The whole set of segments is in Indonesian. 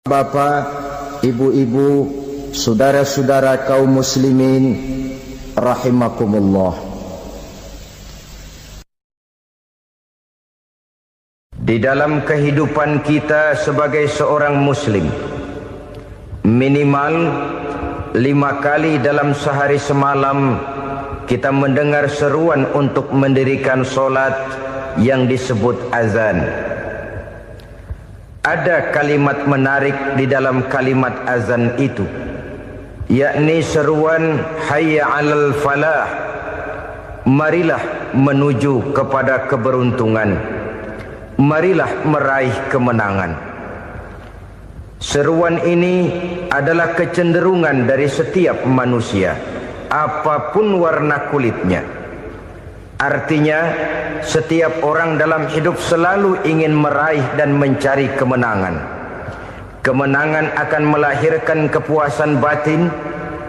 Bapak, ibu-ibu, saudara-saudara kaum muslimin rahimakumullah. Di dalam kehidupan kita sebagai seorang muslim, minimal 5 kali dalam sehari semalam kita mendengar seruan untuk mendirikan solat yang disebut azan. Ada kalimat menarik di dalam kalimat azan itu, yakni seruan hayya 'alal falah, marilah menuju kepada keberuntungan, marilah meraih kemenangan. Seruan ini adalah kecenderungan dari setiap manusia, apapun warna kulitnya. Artinya, setiap orang dalam hidup selalu ingin meraih dan mencari kemenangan. Kemenangan akan melahirkan kepuasan batin,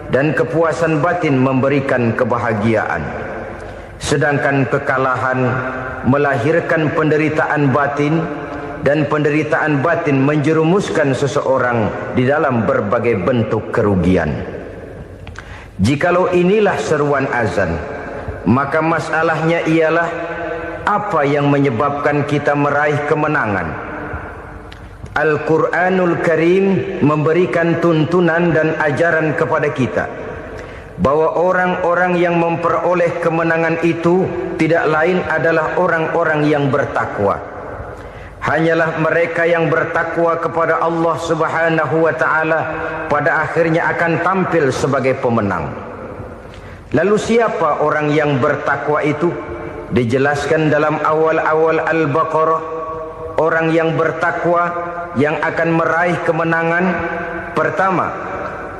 dan kepuasan batin memberikan kebahagiaan. Sedangkan kekalahan melahirkan penderitaan batin, dan penderitaan batin menjerumuskan seseorang di dalam berbagai bentuk kerugian. Jikalau inilah seruan azan, maka masalahnya ialah apa yang menyebabkan kita meraih kemenangan. Al-Quranul Karim memberikan tuntunan dan ajaran kepada kita bahwa orang-orang yang memperoleh kemenangan itu tidak lain adalah orang-orang yang bertakwa. Hanyalah mereka yang bertakwa kepada Allah Subhanahu wa ta'ala pada akhirnya akan tampil sebagai pemenang. Lalu siapa orang yang bertakwa itu? Dijelaskan dalam awal-awal Al-Baqarah, orang yang bertakwa yang akan meraih kemenangan. Pertama,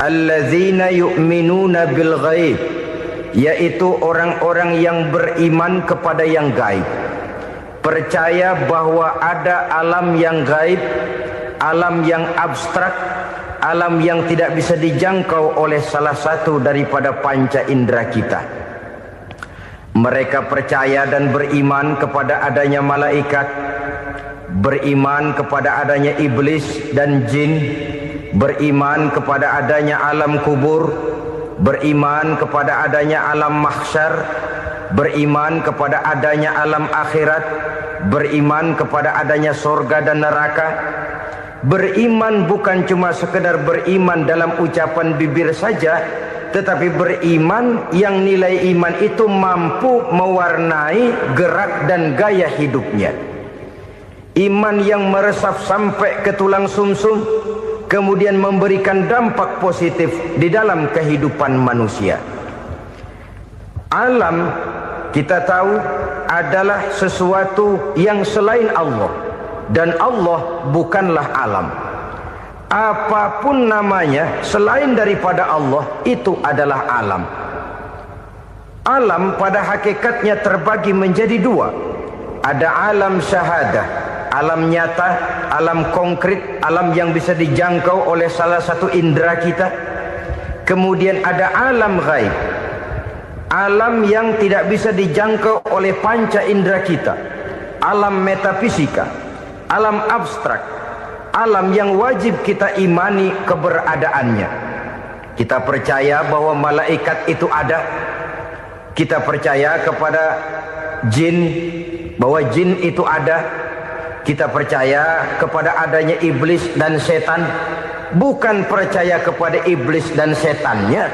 alladzina yu'minuna bil ghaib, yaitu orang-orang yang beriman kepada yang gaib, percaya bahwa ada alam yang gaib, alam yang abstrak, alam yang tidak bisa dijangkau oleh salah satu daripada panca indera kita. Mereka percaya dan beriman kepada adanya malaikat, beriman kepada adanya iblis dan jin, beriman kepada adanya alam kubur, beriman kepada adanya alam mahsyar, beriman kepada adanya alam akhirat, beriman kepada adanya surga dan neraka. Beriman bukan cuma sekedar beriman dalam ucapan bibir saja, tetapi beriman yang nilai iman itu mampu mewarnai gerak dan gaya hidupnya. Iman yang meresap sampai ke tulang sumsum, kemudian memberikan dampak positif di dalam kehidupan manusia. Alam, kita tahu, adalah sesuatu yang selain Allah. Dan Allah bukanlah alam. Apapun namanya selain daripada Allah, itu adalah alam. Alam pada hakikatnya terbagi menjadi 2. Ada alam syahadah, alam nyata, alam konkret, alam yang bisa dijangkau oleh salah satu indera kita. Kemudian ada alam ghaib, alam yang tidak bisa dijangkau oleh panca indera kita, alam metafisika, alam abstrak, alam yang wajib kita imani keberadaannya. Kita percaya bahwa malaikat itu ada. Kita percaya kepada jin, bahwa jin itu ada. Kita percaya kepada adanya iblis dan setan. Bukan percaya kepada iblis dan setannya,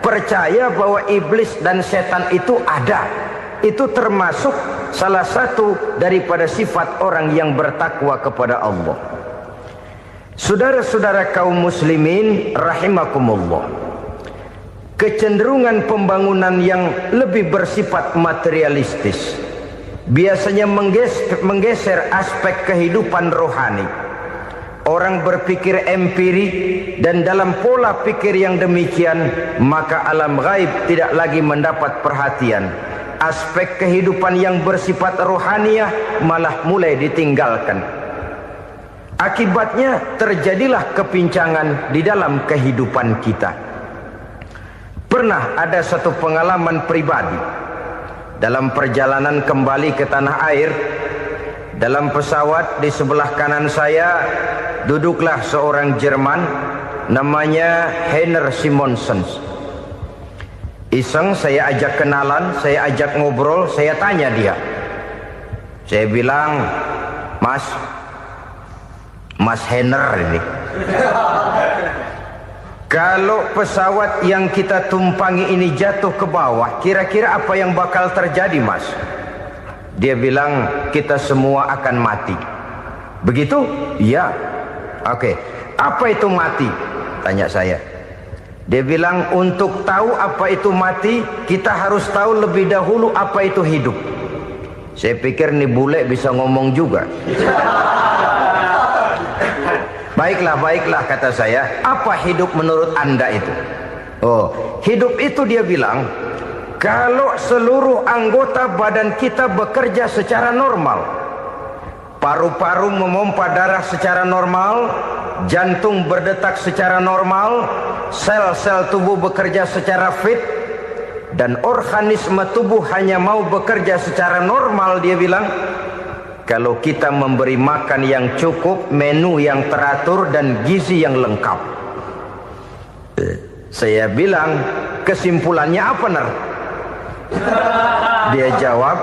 percaya bahwa iblis dan setan itu ada. Itu termasuk salah satu daripada sifat orang yang bertakwa kepada Allah. Saudara-saudara kaum muslimin rahimakumullah, kecenderungan pembangunan yang lebih bersifat materialistis biasanya menggeser aspek kehidupan rohani. Orang berpikir empiri, dan dalam pola pikir yang demikian maka alam gaib tidak lagi mendapat perhatian. Aspek kehidupan yang bersifat rohaniah malah mulai ditinggalkan. Akibatnya terjadilah kepincangan di dalam kehidupan kita. Pernah ada satu pengalaman pribadi dalam perjalanan kembali ke tanah air. Dalam pesawat di sebelah kanan saya duduklah seorang Jerman, namanya Heiner Simonsen. Iseng saya ajak kenalan, saya ajak ngobrol, saya tanya dia. Saya bilang, Mas Heiner ini, kalau pesawat yang kita tumpangi ini jatuh ke bawah, kira-kira apa yang bakal terjadi, Mas? Dia bilang, kita semua akan mati. Begitu? Iya. Oke. Apa itu mati? Tanya saya. Dia bilang, untuk tahu apa itu mati, kita harus tahu lebih dahulu apa itu hidup. Saya pikir nih bule bisa ngomong juga. Baiklah, kata saya. Apa hidup menurut Anda itu? Oh, hidup itu dia bilang, kalau seluruh anggota badan kita bekerja secara normal, paru-paru memompa darah secara normal, jantung berdetak secara normal, sel-sel tubuh bekerja secara fit, dan organisme tubuh hanya mau bekerja secara normal, dia bilang, kalau kita memberi makan yang cukup, menu yang teratur, dan gizi yang lengkap. Saya bilang, kesimpulannya apa, Ner? Dia jawab,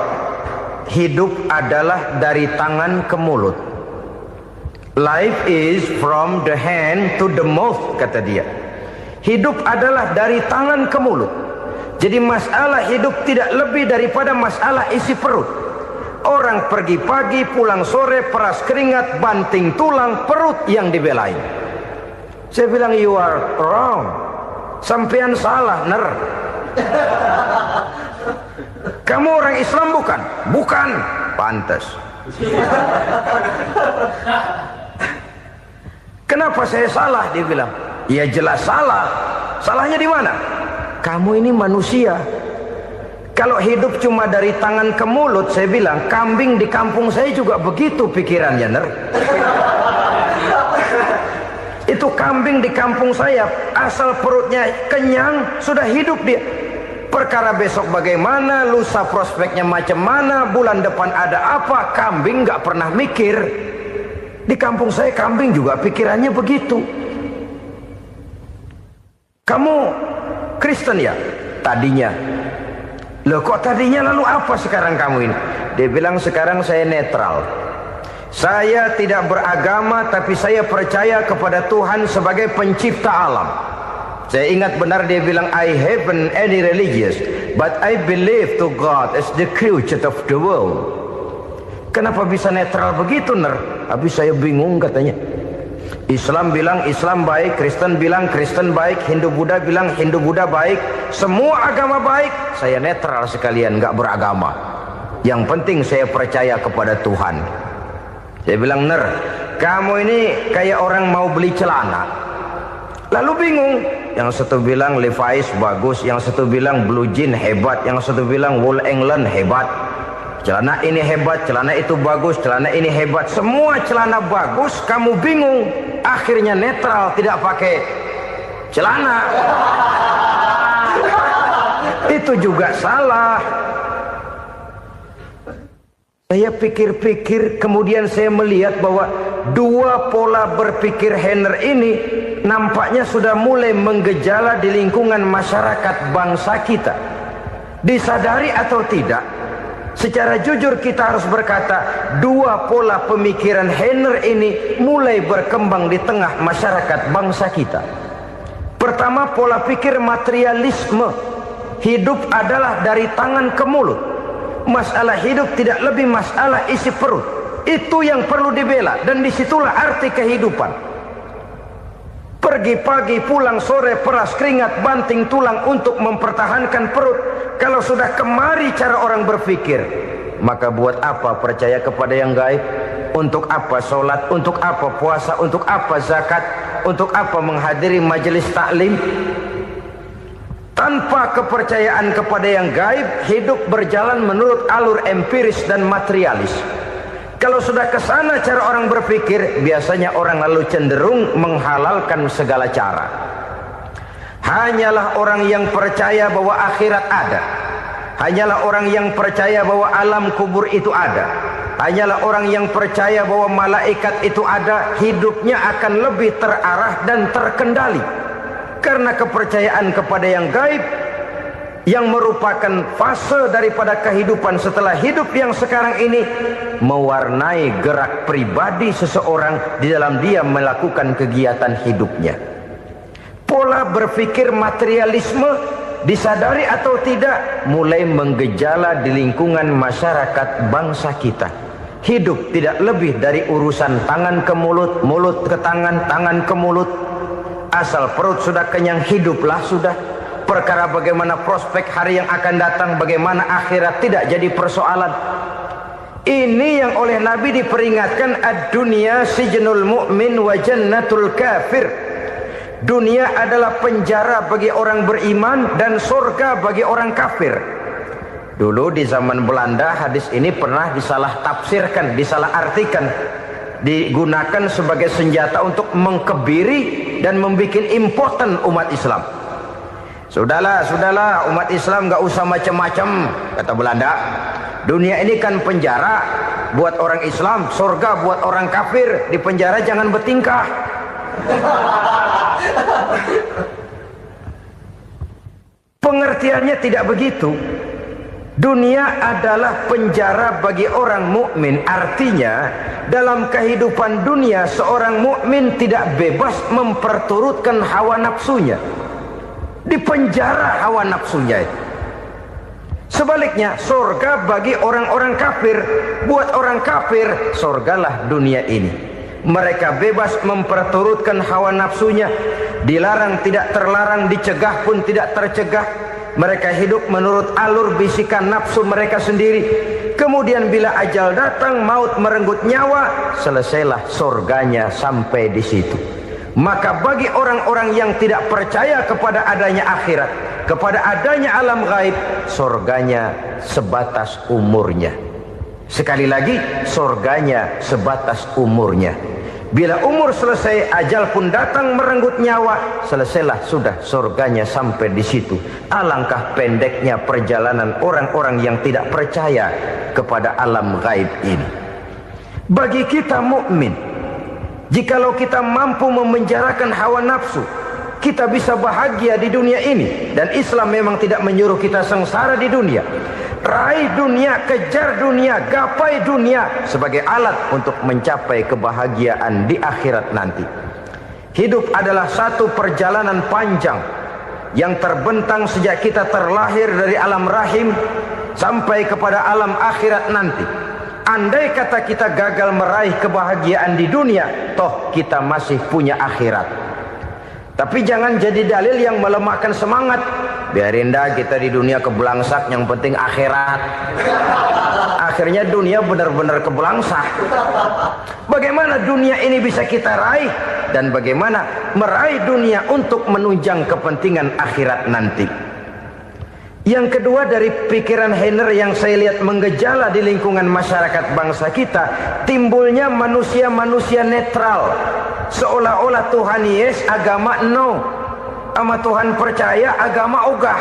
hidup adalah dari tangan ke mulut. Life is from the hand to the mouth, kata dia. Hidup adalah dari tangan ke mulut. Jadi masalah hidup tidak lebih daripada masalah isi perut. Orang pergi pagi, pulang sore, peras keringat, banting tulang, perut yang dibelain. Saya bilang, you are wrong. Sampean salah, Ner. Kamu orang Islam bukan? Bukan. Pantas. Kenapa saya salah? Dia bilang. Ya jelas salah. Salahnya di mana? Kamu ini manusia. Kalau hidup cuma dari tangan ke mulut, saya bilang, kambing di kampung saya juga begitu pikirannya, Ner. Itu kambing di kampung saya, asal perutnya kenyang, sudah hidup dia. Perkara besok bagaimana, lusa prospeknya macam mana, bulan depan ada apa, kambing nggak pernah mikir. Di kampung saya kambing juga pikirannya begitu. Kamu Kristen ya? Tadinya. Loh kok tadinya, lalu apa sekarang kamu ini? Dia bilang, sekarang saya netral. Saya tidak beragama, tapi saya percaya kepada Tuhan sebagai pencipta alam. Saya ingat benar dia bilang, I haven't any religious, but I believe to God as the creator of the world. Kenapa bisa netral begitu, Ner? Habis saya bingung, katanya. Islam bilang Islam baik, Kristen bilang Kristen baik, Hindu Buddha bilang Hindu Buddha baik, semua agama baik. Saya netral sekalian, nggak beragama. Yang penting saya percaya kepada Tuhan. Saya bilang, Ner, kamu ini kayak orang mau beli celana, lalu bingung. Yang satu bilang Levi's bagus, yang satu bilang Blue Jean hebat, yang satu bilang Wool England hebat. Celana ini hebat, celana itu bagus, celana ini hebat. Semua celana bagus, kamu bingung. Akhirnya netral, tidak pakai celana. Itu juga salah. Saya pikir-pikir, kemudian saya melihat bahwa dua pola berpikir Heiner ini nampaknya sudah mulai menggejala di lingkungan masyarakat bangsa kita. Disadari atau tidak, secara jujur kita harus berkata, dua pola pemikiran Heiner ini mulai berkembang di tengah masyarakat bangsa kita. Pertama, pola pikir materialisme. Hidup adalah dari tangan ke mulut. Masalah hidup tidak lebih masalah isi perut. Itu yang perlu dibela, dan disitulah arti kehidupan. Pergi pagi, pulang sore, peras keringat, banting tulang untuk mempertahankan perut. Kalau sudah kemari cara orang berpikir, maka buat apa percaya kepada yang gaib? Untuk apa sholat? Untuk apa puasa? Untuk apa zakat? Untuk apa menghadiri majelis taklim? Tanpa kepercayaan kepada yang gaib, hidup berjalan menurut alur empiris dan materialis. Kalau sudah ke sana cara orang berpikir, biasanya orang lalu cenderung menghalalkan segala cara. Hanyalah orang yang percaya bahwa akhirat ada. Hanyalah orang yang percaya bahwa alam kubur itu ada. hanyalah orang yang percaya bahwa malaikat itu ada, hidupnya akan lebih terarah dan terkendali. Karena kepercayaan kepada yang gaib, yang merupakan fase daripada kehidupan setelah hidup yang sekarang ini, mewarnai gerak pribadi seseorang di dalam dia melakukan kegiatan hidupnya. Pola berpikir materialisme, disadari atau tidak, mulai menggejala di lingkungan masyarakat bangsa kita. Hidup tidak lebih dari urusan tangan ke mulut, mulut ke tangan, tangan ke mulut. Asal perut sudah kenyang, hiduplah sudah. Perkara bagaimana prospek hari yang akan datang, bagaimana akhirat, tidak jadi persoalan. Ini yang oleh Nabi diperingatkan, ad-dunya sijnul mu'min wa jannatul kafir. Dunia adalah penjara bagi orang beriman dan surga bagi orang kafir. Dulu di zaman Belanda hadis ini pernah disalah tafsirkan, disalah artikan, digunakan sebagai senjata untuk mengkebiri dan membuat impoten umat Islam. Sudahlah umat Islam gak usah macam-macam, kata Belanda. Dunia ini kan penjara buat orang Islam, surga buat orang kafir. Di penjara jangan bertingkah. Pengertiannya tidak begitu. Dunia adalah penjara bagi orang mukmin. Artinya dalam kehidupan dunia seorang mukmin tidak bebas memperturutkan hawa nafsunya. Dipenjara hawa nafsunya itu. Sebaliknya surga bagi orang-orang kafir. Buat orang kafir surgalah dunia ini. Mereka bebas memperturutkan hawa nafsunya, dilarang tidak terlarang, dicegah pun tidak tercegah. Mereka hidup menurut alur bisikan nafsu mereka sendiri. Kemudian bila ajal datang, maut merenggut nyawa, selesailah surganya sampai di situ. Maka bagi orang-orang yang tidak percaya kepada adanya akhirat, kepada adanya alam gaib, surganya sebatas umurnya. Sekali lagi, surganya sebatas umurnya. Bila umur selesai, ajal pun datang merenggut nyawa, selesailah sudah surganya sampai di situ. Alangkah pendeknya perjalanan orang-orang yang tidak percaya kepada alam gaib ini. Bagi kita mukmin, jikalau kita mampu memenjarakan hawa nafsu, kita bisa bahagia di dunia ini. Dan Islam memang tidak menyuruh kita sengsara di dunia. Raih dunia, kejar dunia, gapai dunia sebagai alat untuk mencapai kebahagiaan di akhirat nanti. Hidup adalah satu perjalanan panjang yang terbentang sejak kita terlahir dari alam rahim sampai kepada alam akhirat nanti. Andai kata kita gagal meraih kebahagiaan di dunia, toh kita masih punya akhirat. Tapi jangan jadi dalil yang melemahkan semangat. Biarin dah kita di dunia kebelangsak, yang penting akhirat. Akhirnya dunia benar-benar kebelangsak. Bagaimana dunia ini bisa kita raih, dan bagaimana meraih dunia untuk menunjang kepentingan akhirat nanti. Yang kedua, dari pikiran Heiner yang saya lihat menggejala di lingkungan masyarakat bangsa kita, timbulnya manusia-manusia netral. Seolah-olah Tuhan yes, agama no. Sama Tuhan percaya, agama ogah.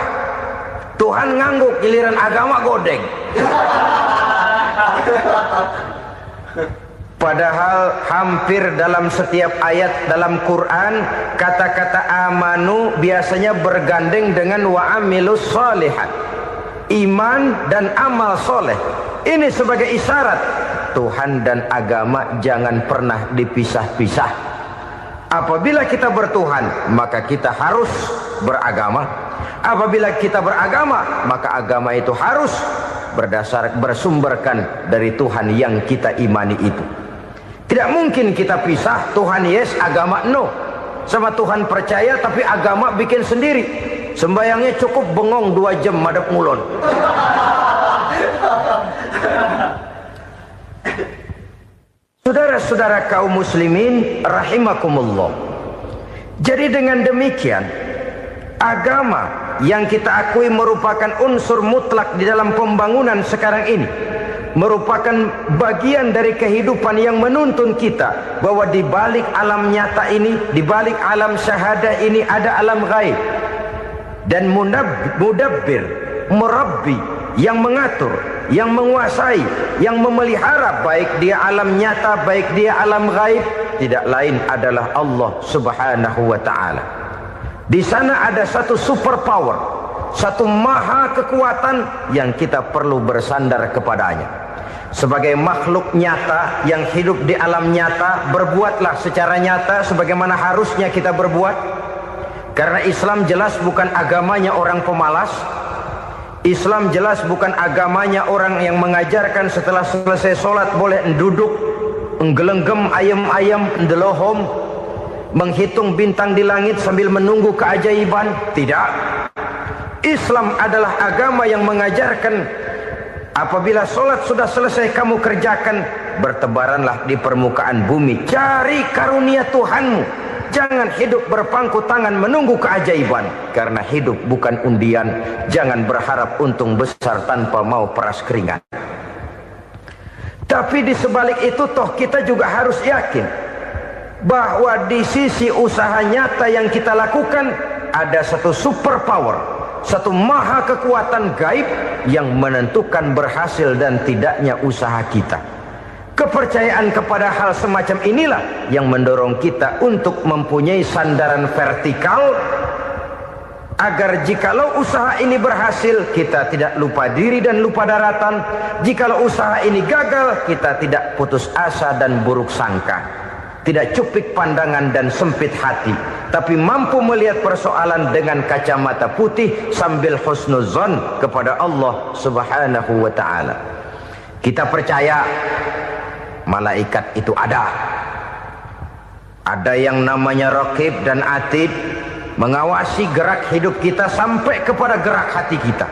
Tuhan ngangguk, giliran agama godeng. Padahal hampir dalam setiap ayat dalam Quran, kata-kata amanu biasanya bergandeng dengan wa amilus sholihat. Iman dan amal soleh. Ini sebagai isyarat Tuhan dan agama jangan pernah dipisah-pisah. Apabila kita bertuhan, maka kita harus beragama. Apabila kita beragama, maka agama itu harus bersumberkan dari Tuhan yang kita imani itu. Tidak mungkin kita pisah, Tuhan yes, agama no. Sama Tuhan percaya tapi agama bikin sendiri. Sembayangnya cukup bengong 2 jam madep ngulon. Saudara-saudara kaum muslimin rahimakumullah. Jadi dengan demikian, agama yang kita akui merupakan unsur mutlak di dalam pembangunan sekarang ini, merupakan bagian dari kehidupan yang menuntun kita bahwa di balik alam nyata ini, di balik alam syahadah ini ada alam gaib. Dan mudabbir, murabbi, yang mengatur, yang menguasai, yang memelihara, baik dia alam nyata, baik dia alam gaib, tidak lain adalah Allah Subhanahu wa ta'ala. Di sana ada satu super power, satu maha kekuatan yang kita perlu bersandar kepadanya. Sebagai makhluk nyata yang hidup di alam nyata, berbuatlah secara nyata sebagaimana harusnya kita berbuat. Karena Islam jelas bukan agamanya orang pemalas. Islam jelas bukan agamanya orang yang mengajarkan setelah selesai sholat boleh duduk, nggelenggem ayam-ayam, ndelohom, menghitung bintang di langit sambil menunggu keajaiban. Tidak. Islam adalah agama yang mengajarkan apabila sholat sudah selesai kamu kerjakan, bertebaranlah di permukaan bumi, cari karunia Tuhanmu. Jangan hidup berpangku tangan menunggu keajaiban. Karena hidup bukan undian. Jangan berharap untung besar tanpa mau peras keringat. Tapi di sebalik itu toh kita juga harus yakin bahwa di sisi usaha nyata yang kita lakukan ada satu super power, satu maha kekuatan gaib yang menentukan berhasil dan tidaknya usaha kita. Kepercayaan kepada hal semacam inilah yang mendorong kita untuk mempunyai sandaran vertikal, agar jikalau usaha ini berhasil, kita tidak lupa diri dan lupa daratan. Jikalau usaha ini gagal, kita tidak putus asa dan buruk sangka, tidak cupik pandangan dan sempit hati, tapi mampu melihat persoalan dengan kacamata putih sambil husnuzon kepada Allah Subhanahu wa ta'ala. Kita percaya malaikat itu ada. Ada yang namanya Raqib dan Atid, mengawasi gerak hidup kita sampai kepada gerak hati kita.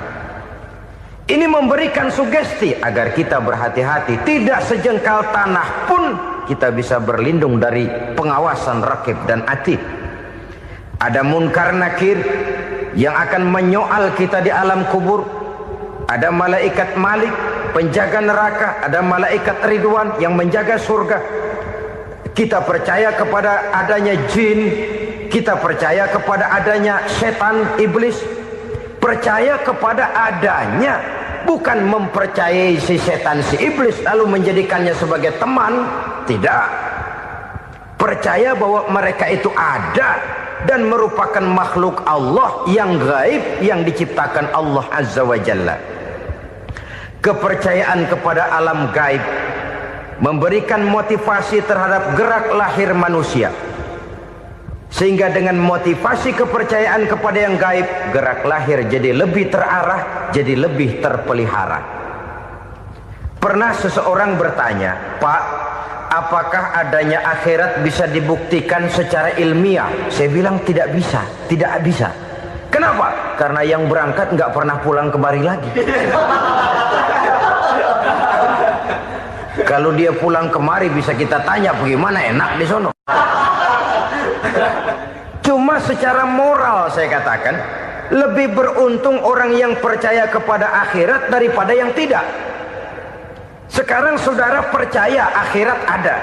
Ini memberikan sugesti agar kita berhati-hati. Tidak sejengkal tanah pun kita bisa berlindung dari pengawasan Raqib dan Atid. Ada Munkar Nakir yang akan menyoal kita di alam kubur. Ada malaikat Malik, penjaga neraka. Ada malaikat Ridwan yang menjaga surga. Kita percaya kepada adanya jin, kita percaya kepada adanya setan, iblis. Percaya kepada adanya, bukan mempercayai si setan, si iblis lalu menjadikannya sebagai teman. Tidak. Percaya bahwa mereka itu ada dan merupakan makhluk Allah yang gaib yang diciptakan Allah Azza wa Jalla. Kepercayaan kepada alam gaib memberikan motivasi terhadap gerak lahir manusia, sehingga dengan motivasi kepercayaan kepada yang gaib, gerak lahir jadi lebih terarah, jadi lebih terpelihara. Pernah seseorang bertanya, "Pak, apakah adanya akhirat bisa dibuktikan secara ilmiah?" Saya bilang tidak bisa, tidak bisa. Kenapa? Karena yang berangkat nggak pernah pulang kembali lagi. Kalau dia pulang kemari bisa kita tanya bagaimana enak di sono. Cuma secara moral saya katakan, lebih beruntung orang yang percaya kepada akhirat daripada yang tidak. Sekarang saudara percaya akhirat ada,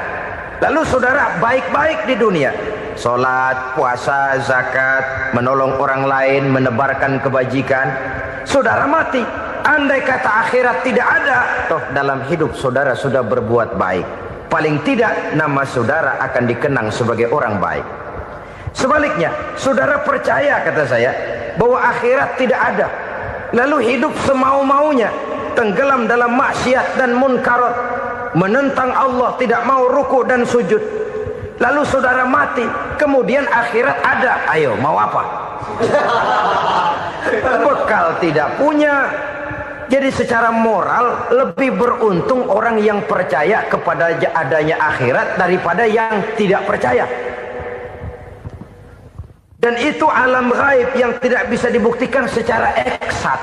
lalu saudara baik-baik di dunia, sholat, puasa, zakat, menolong orang lain, menebarkan kebajikan. Saudara mati, andai kata akhirat tidak ada, toh dalam hidup saudara sudah berbuat baik. Paling tidak nama saudara akan dikenang sebagai orang baik. Sebaliknya, saudara percaya, kata saya, bahwa akhirat tidak ada, lalu hidup semau-maunya, tenggelam dalam maksiat dan munkarat, menentang Allah, tidak mau ruku dan sujud. Lalu saudara mati, kemudian akhirat ada. Ayo, mau apa? Bekal tidak punya. Jadi secara moral lebih beruntung orang yang percaya kepada adanya akhirat daripada yang tidak percaya. Dan itu alam gaib yang tidak bisa dibuktikan secara eksat.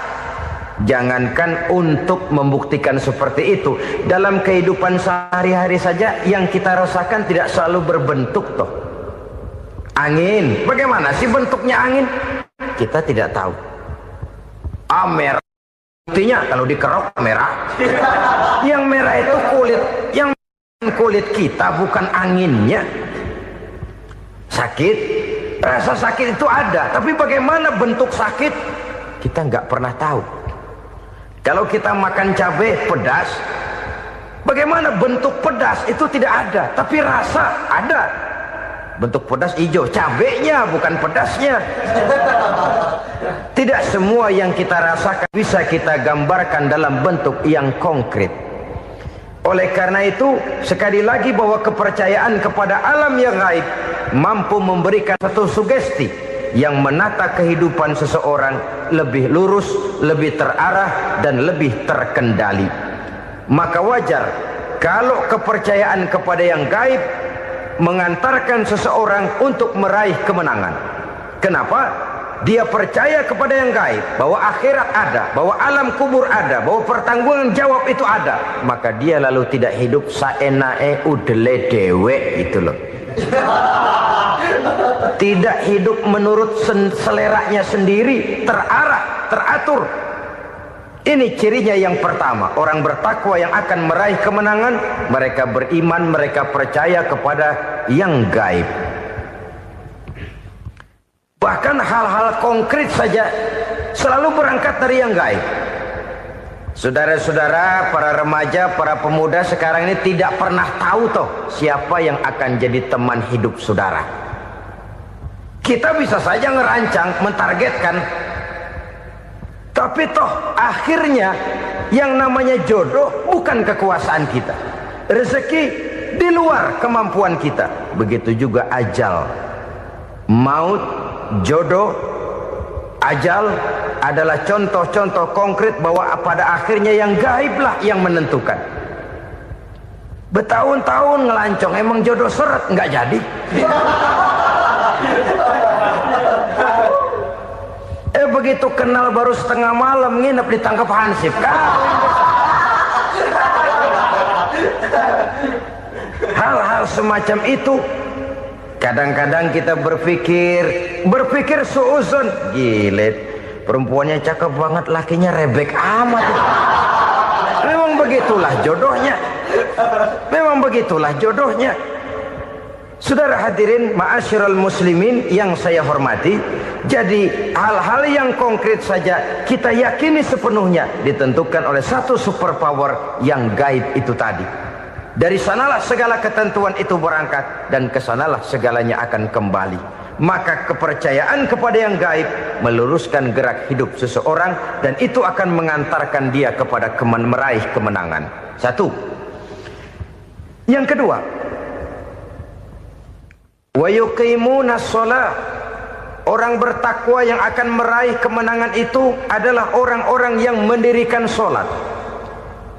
Jangankan untuk membuktikan seperti itu, dalam kehidupan sehari-hari saja yang kita rasakan tidak selalu berbentuk toh. Angin, bagaimana sih bentuknya angin? Kita tidak tahu. Merah, buktinya kalau dikerok merah. Yang merah itu kulit, yang kulit kita bukan anginnya. Sakit, rasa sakit itu ada, tapi bagaimana bentuk sakit kita nggak pernah tahu. Kalau kita makan cabai pedas, bagaimana bentuk pedas itu tidak ada, tapi rasa ada. Bentuk pedas hijau, cabenya bukan pedasnya. Tidak semua yang kita rasakan bisa kita gambarkan dalam bentuk yang konkret. Oleh karena itu, sekali lagi bahwa kepercayaan kepada alam yang gaib mampu memberikan satu sugesti yang menata kehidupan seseorang lebih lurus, lebih terarah, dan lebih terkendali. Maka wajar kalau kepercayaan kepada yang gaib mengantarkan seseorang untuk meraih kemenangan. Kenapa? Dia percaya kepada yang gaib, bahwa akhirat ada, bahwa alam kubur ada, bahwa pertanggungan jawab itu ada. Maka dia lalu tidak hidup saenae udele dewe, itu loh. Tidak hidup menurut seleranya sendiri, terarah, teratur. Ini cirinya yang pertama. Orang bertakwa yang akan meraih kemenangan, mereka beriman, mereka percaya kepada yang gaib. Bahkan hal-hal konkret saja selalu berangkat dari yang gaib. Saudara-saudara, para remaja, para pemuda sekarang ini tidak pernah tahu toh siapa yang akan jadi teman hidup saudara. Kita bisa saja ngerancang, mentargetkan, tapi toh akhirnya yang namanya jodoh bukan kekuasaan kita. Rezeki di luar kemampuan kita. Begitu juga ajal. Maut, jodoh, ajal adalah contoh-contoh konkret bahwa pada akhirnya yang gaiblah yang menentukan. Bertahun-tahun ngelancong, emang jodoh seret, nggak jadi. Begitu kenal baru setengah malam nginep ditangkap hansip kan. Hal-hal semacam itu kadang-kadang kita berpikir suuzon, gilet, perempuannya cakep banget, lakinya rebek amat. Memang begitulah jodohnya. Memang begitulah jodohnya. Saudara hadirin ma'asyiral muslimin yang saya hormati, jadi hal-hal yang konkret saja kita yakini sepenuhnya ditentukan oleh satu superpower yang gaib itu tadi. Dari sanalah segala ketentuan itu berangkat dan kesanalah segalanya akan kembali. Maka kepercayaan kepada yang gaib meluruskan gerak hidup seseorang dan itu akan mengantarkan dia kepada meraih kemenangan. Satu. Yang kedua, wa yuqimuna shalah. Orang bertakwa yang akan meraih kemenangan itu adalah orang-orang yang mendirikan sholat.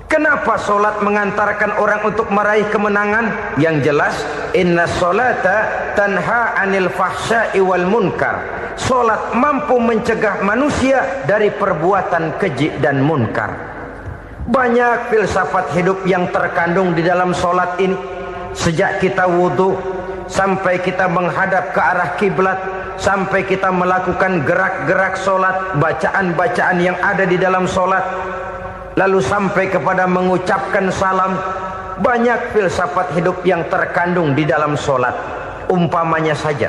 Kenapa sholat mengantarkan orang untuk meraih kemenangan? Yang jelas, inna sholata tanha anil fahsya'i wal munkar. Sholat mampu mencegah manusia dari perbuatan keji dan munkar. Banyak filsafat hidup yang terkandung di dalam sholat ini. Sejak kita wudhu sampai kita menghadap ke arah kiblat, sampai kita melakukan gerak-gerak sholat, bacaan-bacaan yang ada di dalam sholat, lalu sampai kepada mengucapkan salam. Banyak filsafat hidup yang terkandung di dalam sholat. Umpamanya saja,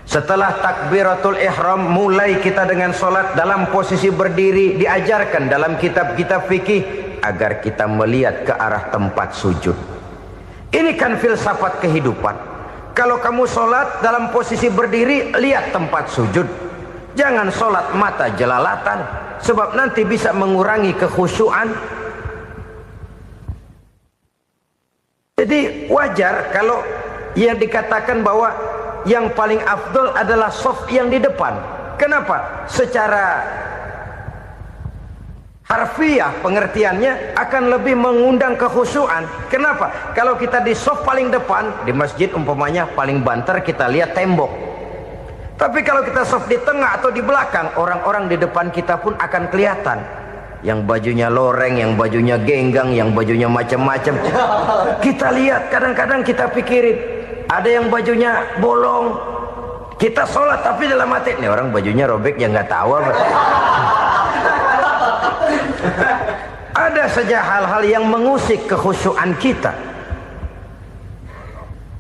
setelah takbiratul ihram mulai kita dengan sholat dalam posisi berdiri, diajarkan dalam kitab-kitab fikih agar kita melihat ke arah tempat sujud. Ini kan filsafat kehidupan. Kalau kamu sholat dalam posisi berdiri, lihat tempat sujud. Jangan sholat mata jelalatan, sebab nanti bisa mengurangi kekhusyuan. Jadi wajar kalau yang dikatakan bahwa yang paling afdol adalah shaf yang di depan. Kenapa? Secara harfiah pengertiannya akan lebih mengundang kekhusyuan. Kenapa? Kalau kita di shaf paling depan di masjid umpamanya paling banter kita lihat tembok. Tapi kalau kita shaf di tengah atau di belakang, orang-orang di depan kita pun akan kelihatan. Yang bajunya loreng, yang bajunya genggang, yang bajunya macam-macam. Kita lihat, kadang-kadang kita pikirin, ada yang bajunya bolong. Kita sholat tapi dalam hati, nih orang bajunya robek yang nggak tahu apa. Ada saja hal-hal yang mengusik kekhusyuan kita.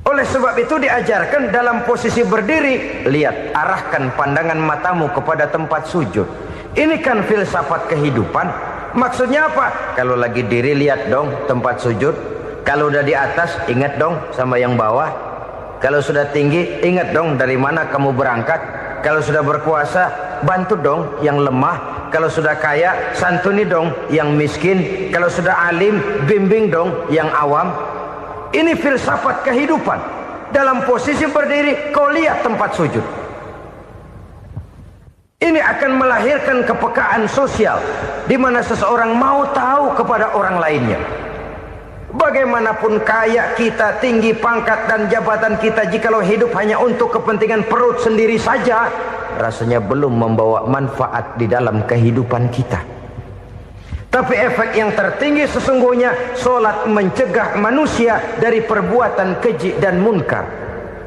Oleh sebab itu diajarkan dalam posisi berdiri, lihat, arahkan pandangan matamu kepada tempat sujud. Ini kan filsafat kehidupan. Maksudnya apa? Kalau lagi diri lihat dong tempat sujud. Kalau udah di atas ingat dong sama yang bawah. Kalau sudah tinggi ingat dong dari mana kamu berangkat. Kalau sudah berkuasa bantu dong yang lemah. Kalau sudah kaya santuni dong yang miskin. Kalau sudah alim bimbing dong yang awam. Ini filsafat kehidupan. Dalam posisi berdiri kau lihat tempat sujud. Ini akan melahirkan kepekaan sosial di mana seseorang mau tahu kepada orang lainnya. Bagaimanapun kaya kita, tinggi pangkat dan jabatan kita, jikalau hidup hanya untuk kepentingan perut sendiri saja, rasanya belum membawa manfaat di dalam kehidupan kita. Tapi efek yang tertinggi sesungguhnya, solat mencegah manusia dari perbuatan keji dan munkar.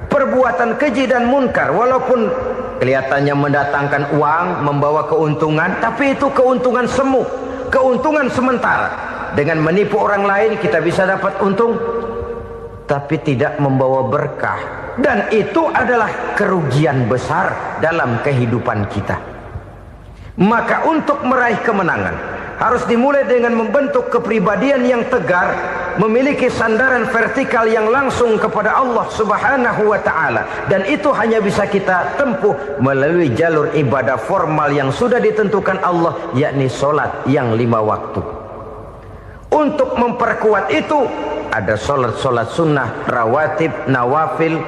Perbuatan keji dan munkar, walaupun kelihatannya mendatangkan uang, membawa keuntungan, tapi itu keuntungan semu, keuntungan sementara. Dengan menipu orang lain kita bisa dapat untung, tapi tidak membawa berkah. Dan itu adalah kerugian besar dalam kehidupan kita. Maka untuk meraih kemenangan harus dimulai dengan membentuk kepribadian yang tegar, memiliki sandaran vertikal yang langsung kepada Allah Subhanahu wa ta'ala. Dan itu hanya bisa kita tempuh melalui jalur ibadah formal yang sudah ditentukan Allah, yakni solat yang 5 waktu. Untuk memperkuat itu ada solat-solat sunnah, rawatib, nawafil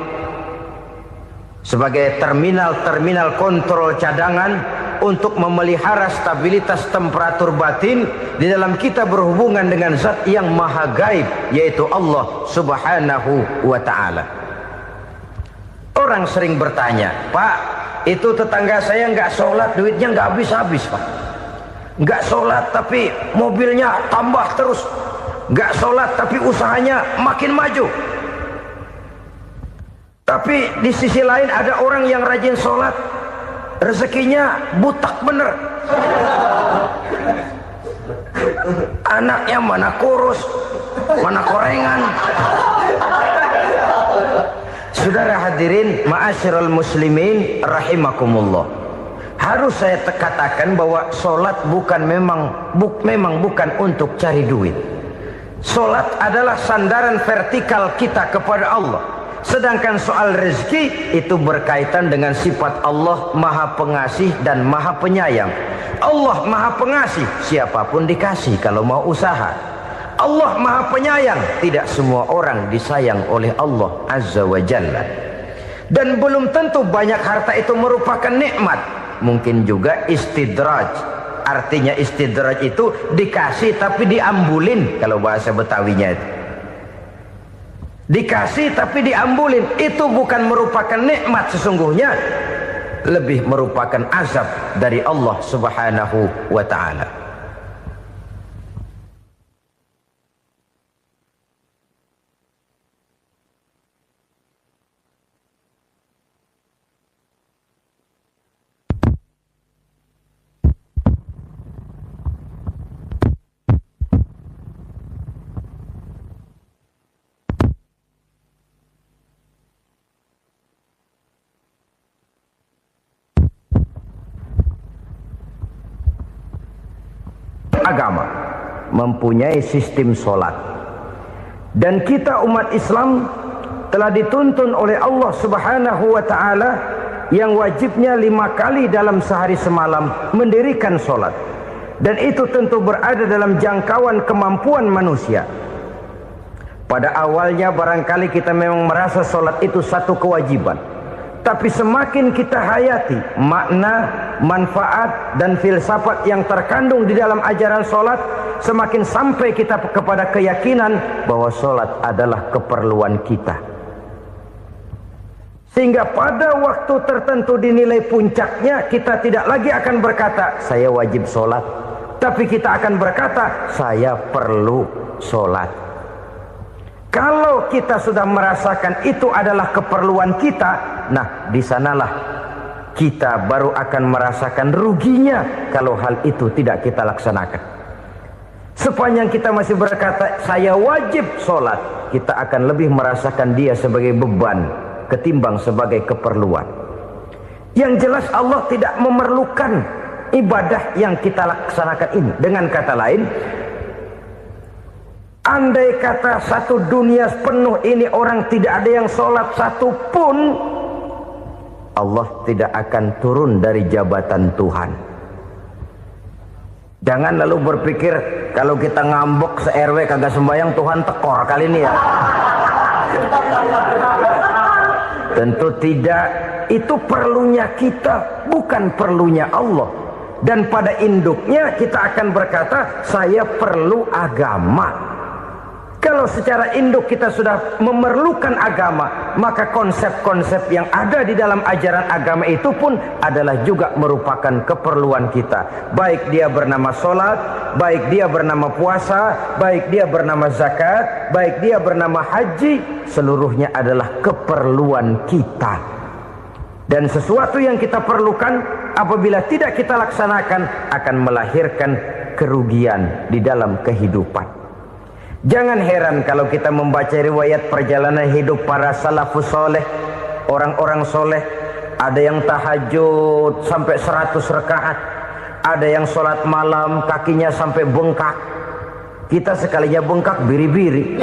sebagai terminal-terminal kontrol cadangan untuk memelihara stabilitas temperatur batin di dalam kita berhubungan dengan zat yang maha gaib, yaitu Allah Subhanahu wa ta'ala. Orang sering bertanya, Pak, itu tetangga saya nggak sholat, duitnya nggak habis-habis, Pak. Nggak sholat tapi mobilnya tambah terus. Nggak sholat tapi usahanya makin maju. Tapi di sisi lain ada orang yang rajin sholat, rezekinya butak bener. Anaknya mana kurus, mana korengan. Saudara hadirin ma'asyiral muslimin rahimakumullah, harus saya katakan bahwa solat memang bukan untuk cari duit. Solat adalah sandaran vertikal kita kepada Allah. Sedangkan soal rezeki itu berkaitan dengan sifat Allah maha pengasih dan maha penyayang. Allah maha pengasih, siapapun dikasih kalau mau usaha. Allah maha penyayang, tidak semua orang disayang oleh Allah Azza wa Jalla. Dan belum tentu banyak harta itu merupakan nikmat. Mungkin juga istidraj. Artinya istidraj itu dikasih tapi diambulin, kalau bahasa Betawinya itu. Dikasih tapi diambulin, itu bukan merupakan nikmat sesungguhnya, lebih merupakan azab dari Allah Subhanahu wa ta'ala. Agama mempunyai sistem solat, dan kita umat Islam telah dituntun oleh Allah Subhanahu wa ta'ala yang wajibnya 5 kali dalam sehari semalam mendirikan solat, dan itu tentu berada dalam jangkauan kemampuan manusia. Pada awalnya barangkali kita memang merasa solat itu satu kewajiban, tapi semakin kita hayati makna, manfaat dan filsafat yang terkandung di dalam ajaran solat, semakin sampai kita kepada keyakinan bahwa solat adalah keperluan kita. Sehingga pada waktu tertentu dinilai puncaknya, kita tidak lagi akan berkata saya wajib solat, tapi kita akan berkata saya perlu solat. Kalau kita sudah merasakan itu adalah keperluan kita, nah di sanalah kita baru akan merasakan ruginya kalau hal itu tidak kita laksanakan. Sepanjang kita masih berkata saya wajib sholat, kita akan lebih merasakan dia sebagai beban ketimbang sebagai keperluan. Yang jelas Allah tidak memerlukan ibadah yang kita laksanakan ini. Dengan kata lain, andai kata satu dunia penuh ini orang tidak ada yang sholat satu pun, Allah tidak akan turun dari jabatan Tuhan. Jangan lalu berpikir kalau kita ngambek se-RW kagak sembahyang Tuhan tekor kali ini ya. Tentu tidak. Itu perlunya kita, bukan perlunya Allah. Dan pada induknya kita akan berkata, saya perlu agama. Kalau secara induk kita sudah memerlukan agama, maka konsep-konsep yang ada di dalam ajaran agama itu pun adalah juga merupakan keperluan kita. Baik dia bernama sholat, baik dia bernama puasa, baik dia bernama zakat, baik dia bernama haji, seluruhnya adalah keperluan kita. Dan sesuatu yang kita perlukan apabila tidak kita laksanakan akan melahirkan kerugian di dalam kehidupan. Jangan heran kalau kita membaca riwayat perjalanan hidup para salafus soleh, orang-orang soleh. Ada yang tahajud sampai 100 rakaat, ada yang sholat malam kakinya sampai bengkak. Kita sekalinya bengkak biri-biri.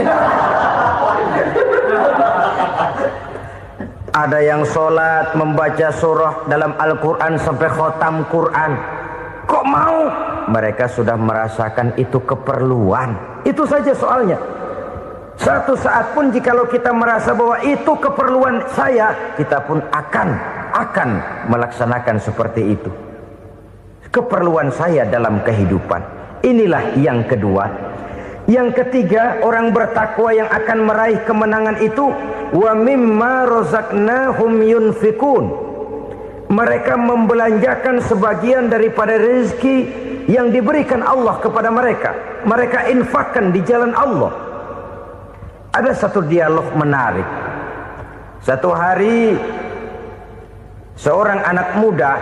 Ada yang sholat membaca surah dalam Al-Quran sampai khotam Quran. Kok mau? Mereka sudah merasakan itu keperluan. Itu saja soalnya. Satu saat pun jikalau kita merasa bahwa itu keperluan saya, kita pun akan melaksanakan seperti itu. Keperluan saya dalam kehidupan. Inilah yang kedua. Yang ketiga, orang bertakwa yang akan meraih kemenangan itu, wa mimma razaqnahum yunfikun. Mereka membelanjakan sebagian daripada rezeki yang diberikan Allah kepada mereka. Mereka infakkan di jalan Allah. Ada satu dialog menarik. Satu hari seorang anak muda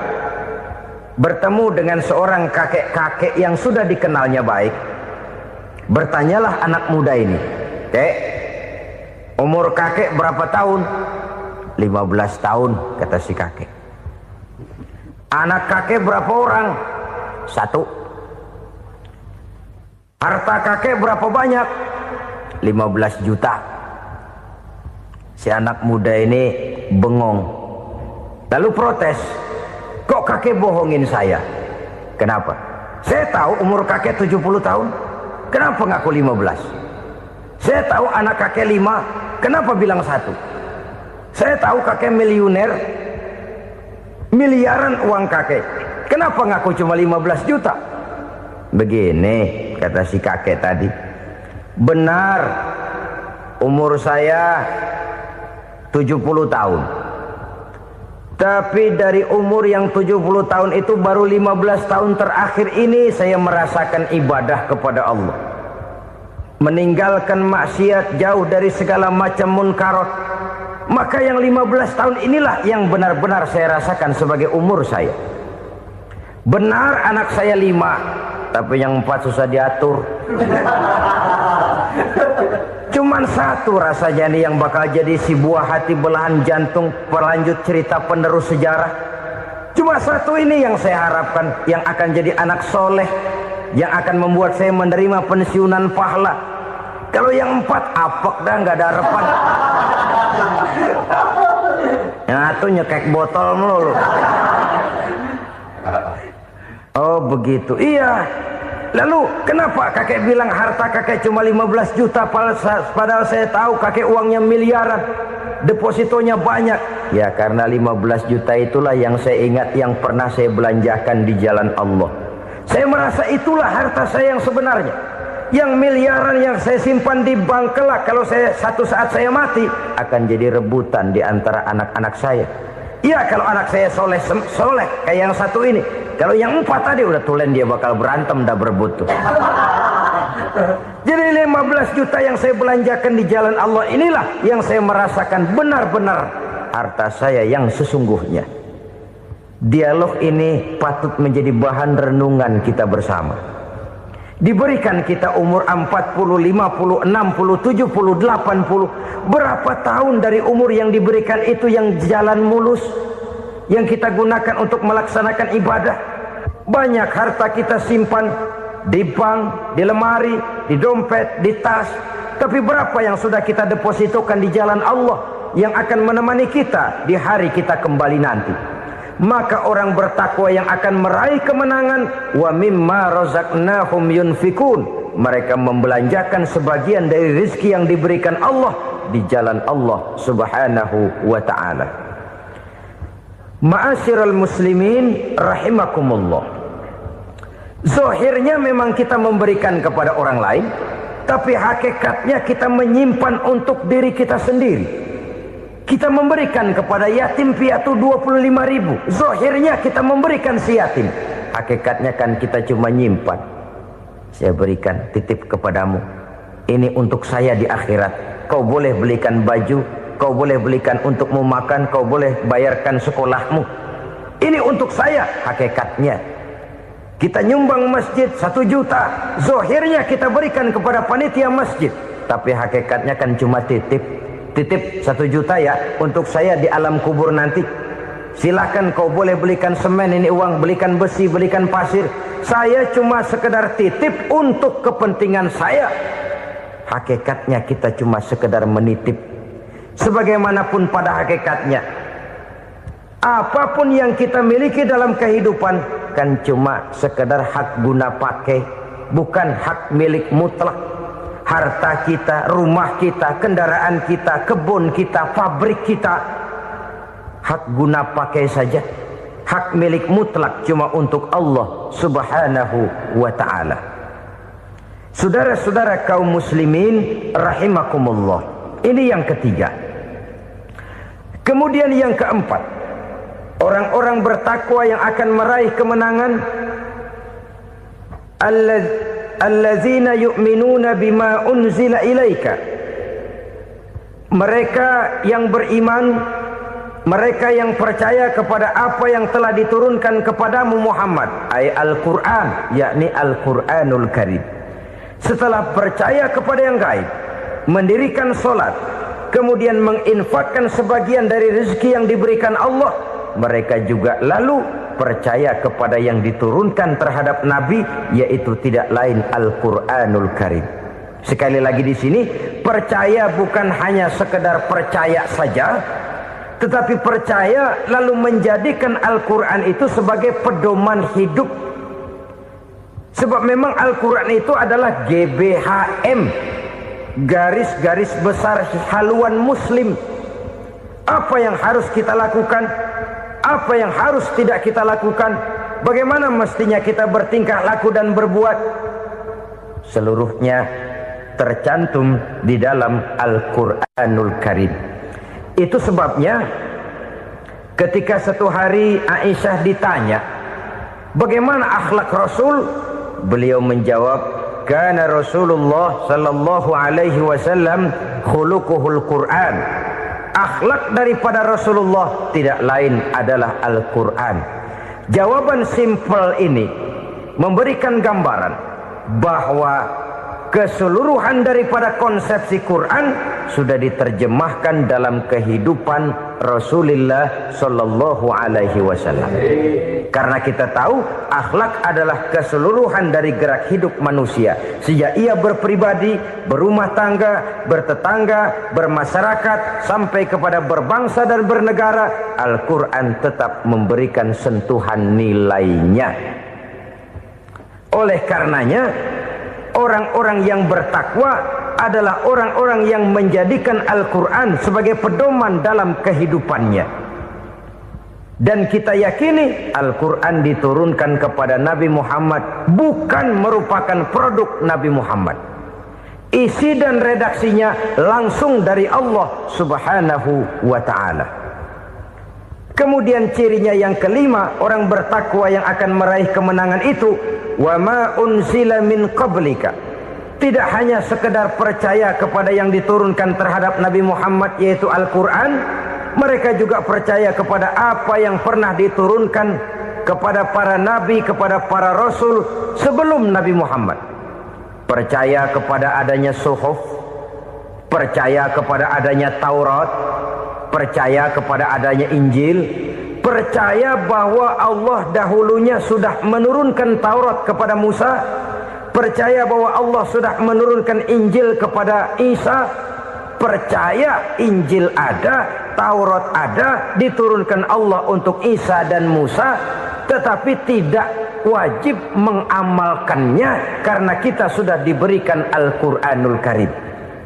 bertemu dengan seorang kakek-kakek yang sudah dikenalnya baik. Bertanyalah anak muda ini, "Kek, umur kakek berapa tahun?" 15 tahun, kata si kakek. "Anak kakek berapa orang?" 1. "Harta kakek berapa banyak?" 15 juta. Si anak muda ini bengong. Lalu protes, "Kok kakek bohongin saya?" "Kenapa?" "Saya tahu umur kakek 70 tahun. Kenapa ngaku 15? Saya tahu anak kakek 5. Kenapa bilang 1? Saya tahu kakek miliuner, miliaran uang kakek. Kenapa ngaku cuma 15 juta? Begini, kata si kakek tadi. Benar, umur saya 70 tahun. Tapi dari umur yang 70 tahun itu baru 15 tahun terakhir ini saya merasakan ibadah kepada Allah. Meninggalkan maksiat, jauh dari segala macam munkarat. Maka yang 15 tahun inilah yang benar-benar saya rasakan sebagai umur saya. Benar anak saya 5, tapi yang 4 susah diatur. Cuman 1 rasanya nih yang bakal jadi si buah hati belahan jantung pelanjut cerita penerus sejarah. Cuma 1 ini yang saya harapkan, yang akan jadi anak soleh, yang akan membuat saya menerima pensiunan pahala. Kalau yang 4 apek dah, nggak ada harapan. Yang 1 nyekek botol melulu. Oh begitu, iya. Lalu kenapa kakek bilang harta kakek cuma 15 juta padahal saya tahu kakek uangnya miliaran, depositonya banyak? Ya karena 15 juta itulah yang saya ingat yang pernah saya belanjakan di jalan Allah. Saya merasa itulah harta saya yang sebenarnya. Yang miliaran yang saya simpan di bank kelak, kalau satu saat saya mati akan jadi rebutan di antara anak-anak saya. Iya kalau anak saya soleh kayak yang 1 ini. Kalau yang 4 tadi udah tulen dia bakal berantem dah berebut tuh. Jadi 15 juta yang saya belanjakan di jalan Allah inilah yang saya merasakan benar-benar harta saya yang sesungguhnya. Dialog ini patut menjadi bahan renungan kita bersama. Diberikan kita umur 40, 50, 60, 70, 80. Berapa tahun dari umur yang diberikan itu yang jalan mulus, yang kita gunakan untuk melaksanakan ibadah? Banyak harta kita simpan di bank, di lemari, di dompet, di tas. Tapi berapa yang sudah kita depositokan di jalan Allah yang akan menemani kita di hari kita kembali nanti? Maka orang bertakwa yang akan meraih kemenangan, wa mimma razaqnahum yunfikun, mereka membelanjakan sebagian dari rezeki yang diberikan Allah di jalan Allah subhanahu wa ta'ala. Ma'asyiral muslimin rahimakumullah, zahirnya memang kita memberikan kepada orang lain, tapi hakikatnya kita menyimpan untuk diri kita sendiri. Kita memberikan kepada yatim piatu 25.000. Zahirnya kita memberikan si yatim, hakikatnya kan kita cuma nyimpan. Saya berikan, titip kepadamu, ini untuk saya di akhirat. Kau boleh belikan baju, kau boleh belikan untukmu makan, kau boleh bayarkan sekolahmu. Ini untuk saya. Hakikatnya kita nyumbang masjid 1 juta, zahirnya kita berikan kepada panitia masjid, tapi hakikatnya kan cuma titip. Titip 1 juta ya, untuk saya di alam kubur nanti. Silahkan kau boleh belikan semen, ini uang, belikan besi, belikan pasir. Saya cuma sekedar titip untuk kepentingan saya. Hakikatnya kita cuma sekedar menitip. Sebagaimanapun pada hakikatnya, apapun yang kita miliki dalam kehidupan kan cuma sekedar hak guna pakai, bukan hak milik mutlak. Harta kita, rumah kita, kendaraan kita, kebun kita, pabrik kita, hak guna pakai saja. Hak milik mutlak cuma untuk Allah subhanahu wa ta'ala. Saudara-saudara kaum muslimin rahimakumullah, ini yang ketiga. Kemudian yang keempat, orang-orang bertakwa yang akan meraih kemenangan, allazina yu'minuna bima unzila ilaika, mereka yang beriman, mereka yang percaya kepada apa yang telah diturunkan kepadamu Muhammad, ay Al-Quran, yakni Al-Quranul Karim. Setelah percaya kepada yang gaib, mendirikan solat, kemudian menginfakkan sebagian dari rezeki yang diberikan Allah, mereka juga lalu percaya kepada yang diturunkan terhadap Nabi, yaitu tidak lain Al-Quranul Karim. Sekali lagi di sini, percaya bukan hanya sekedar percaya saja, tetapi percaya lalu menjadikan Al-Quran itu sebagai pedoman hidup. Sebab memang Al-Quran itu adalah GBHM, garis-garis besar haluan muslim. Apa yang harus kita lakukan, apa yang harus tidak kita lakukan, bagaimana mestinya kita bertingkah laku dan berbuat, seluruhnya tercantum di dalam Al-Quranul Karim. Itu sebabnya ketika satu hari Aisyah ditanya bagaimana akhlak Rasul, beliau menjawab, kana Rasulullah sallallahu alaihi wasallam khuluquhul Quran. Akhlak daripada Rasulullah tidak lain adalah Al-Quran. Jawaban simpel ini memberikan gambaran bahwa keseluruhan daripada konsepsi Quran sudah diterjemahkan dalam kehidupan Rasulullah sallallahu alaihi wasallam. Karena kita tahu akhlak adalah keseluruhan dari gerak hidup manusia. Sejak ia berpribadi, berumah tangga, bertetangga, bermasyarakat, sampai kepada berbangsa dan bernegara, Al-Quran tetap memberikan sentuhan nilainya. Oleh karenanya, orang-orang yang bertakwa adalah orang-orang yang menjadikan Al-Quran sebagai pedoman dalam kehidupannya. Dan kita yakini Al-Quran diturunkan kepada Nabi Muhammad bukan merupakan produk Nabi Muhammad. Isi dan redaksinya langsung dari Allah subhanahu wa ta'ala. Kemudian cirinya yang kelima, orang bertakwa yang akan meraih kemenangan itu, wa ma unzila min qablika. Tidak hanya sekedar percaya kepada yang diturunkan terhadap Nabi Muhammad, yaitu Al-Quran, mereka juga percaya kepada apa yang pernah diturunkan kepada para nabi, kepada para rasul sebelum Nabi Muhammad. Percaya kepada adanya suhuf, percaya kepada adanya Taurat, percaya kepada adanya Injil, percaya bahwa Allah dahulunya sudah menurunkan Taurat kepada Musa, percaya bahwa Allah sudah menurunkan Injil kepada Isa, percaya Injil ada, Taurat ada, diturunkan Allah untuk Isa dan Musa, tetapi tidak wajib mengamalkannya karena kita sudah diberikan Al-Quranul Karim.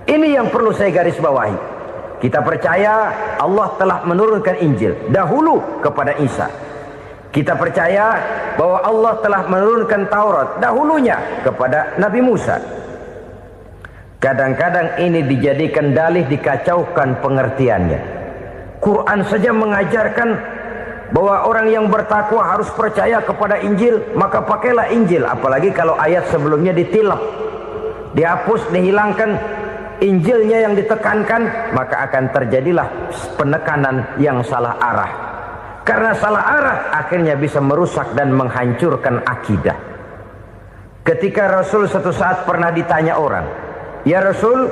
Ini yang perlu saya garis bawahi. Kita percaya Allah telah menurunkan Injil dahulu kepada Isa. Kita percaya bahwa Allah telah menurunkan Taurat dahulunya kepada Nabi Musa. Kadang-kadang ini dijadikan dalih, dikacaukan pengertiannya. Quran saja mengajarkan bahwa orang yang bertakwa harus percaya kepada Injil, maka pakailah Injil. Apalagi kalau ayat sebelumnya ditilap, dihapus, dihilangkan, Injilnya yang ditekankan, maka akan terjadilah penekanan yang salah arah. Karena salah arah akhirnya bisa merusak dan menghancurkan akidah. Ketika Rasul suatu saat pernah ditanya orang, "Ya Rasul,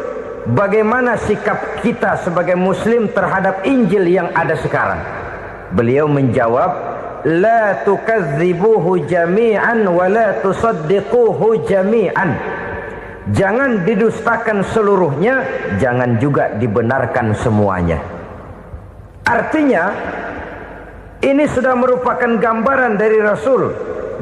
bagaimana sikap kita sebagai muslim terhadap Injil yang ada sekarang?" Beliau menjawab, "La tukadzibuhu jami'an wa la tusaddiquhu jami'an." Jangan didustakan seluruhnya, jangan juga dibenarkan semuanya. Artinya, ini sudah merupakan gambaran dari Rasul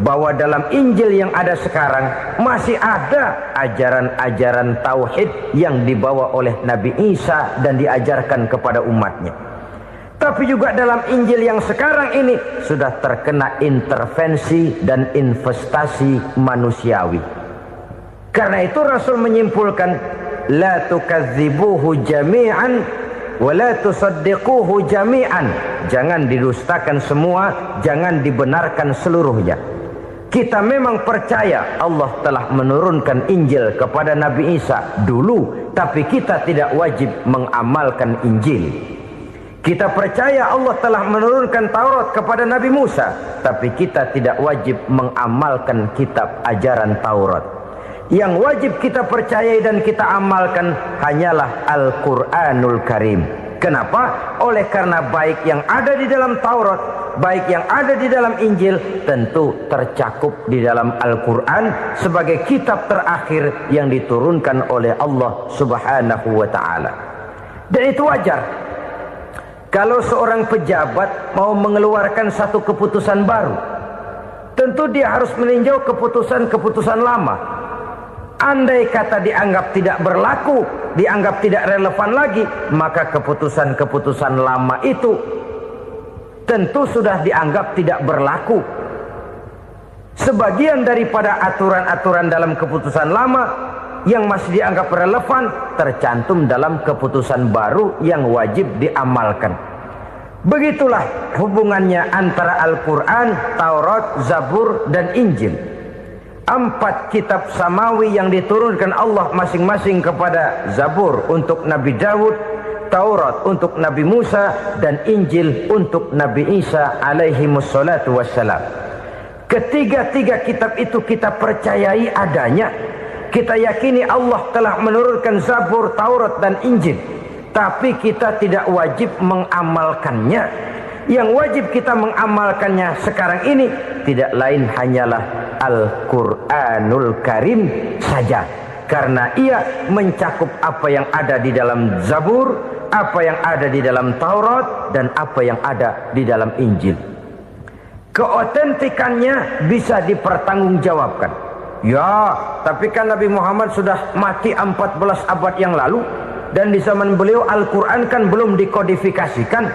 bahwa dalam Injil yang ada sekarang masih ada ajaran-ajaran tauhid yang dibawa oleh Nabi Isa dan diajarkan kepada umatnya. Tapi juga dalam Injil yang sekarang ini sudah terkena intervensi dan investasi manusiawi. Karena itu Rasul menyimpulkan, la tukadzibuhu jami'an wa la tusaddiquhu jami'an. Jangan didustakan semua, jangan dibenarkan seluruhnya. Kita memang percaya Allah telah menurunkan Injil kepada Nabi Isa dulu, tapi kita tidak wajib mengamalkan Injil. Kita percaya Allah telah menurunkan Taurat kepada Nabi Musa, tapi kita tidak wajib mengamalkan kitab ajaran Taurat. Yang wajib kita percayai dan kita amalkan hanyalah Al-Quranul Karim. Kenapa? Oleh karena baik yang ada di dalam Taurat, baik yang ada di dalam Injil, tentu tercakup di dalam Al-Quran sebagai kitab terakhir yang diturunkan oleh Allah Subhanahu wa Ta'ala. Dan itu wajar. Kalau seorang pejabat mau mengeluarkan satu keputusan baru, tentu dia harus meninjau keputusan-keputusan lama. Andai kata dianggap tidak berlaku, dianggap tidak relevan lagi, maka keputusan-keputusan lama itu tentu sudah dianggap tidak berlaku. Sebagian daripada aturan-aturan dalam keputusan lama yang masih dianggap relevan tercantum dalam keputusan baru yang wajib diamalkan. Begitulah hubungannya antara Al-Quran, Taurat, Zabur, dan Injil. 4 kitab samawi yang diturunkan Allah masing-masing kepada Zabur untuk Nabi Daud, Taurat untuk Nabi Musa, dan Injil untuk Nabi Isa alaihi wassalatu wassalam. Ketiga-tiga kitab itu kita percayai adanya. Kita yakini Allah telah menurunkan Zabur, Taurat, dan Injil. Tapi kita tidak wajib mengamalkannya. Yang wajib kita mengamalkannya sekarang ini tidak lain hanyalah Al-Quranul Karim saja. Karena ia mencakup apa yang ada di dalam Zabur, apa yang ada di dalam Taurat, dan apa yang ada di dalam Injil. Keotentikannya bisa dipertanggungjawabkan. Ya, tapi kan Nabi Muhammad sudah mati 14 abad yang lalu, dan di zaman beliau Al-Quran kan belum dikodifikasikan,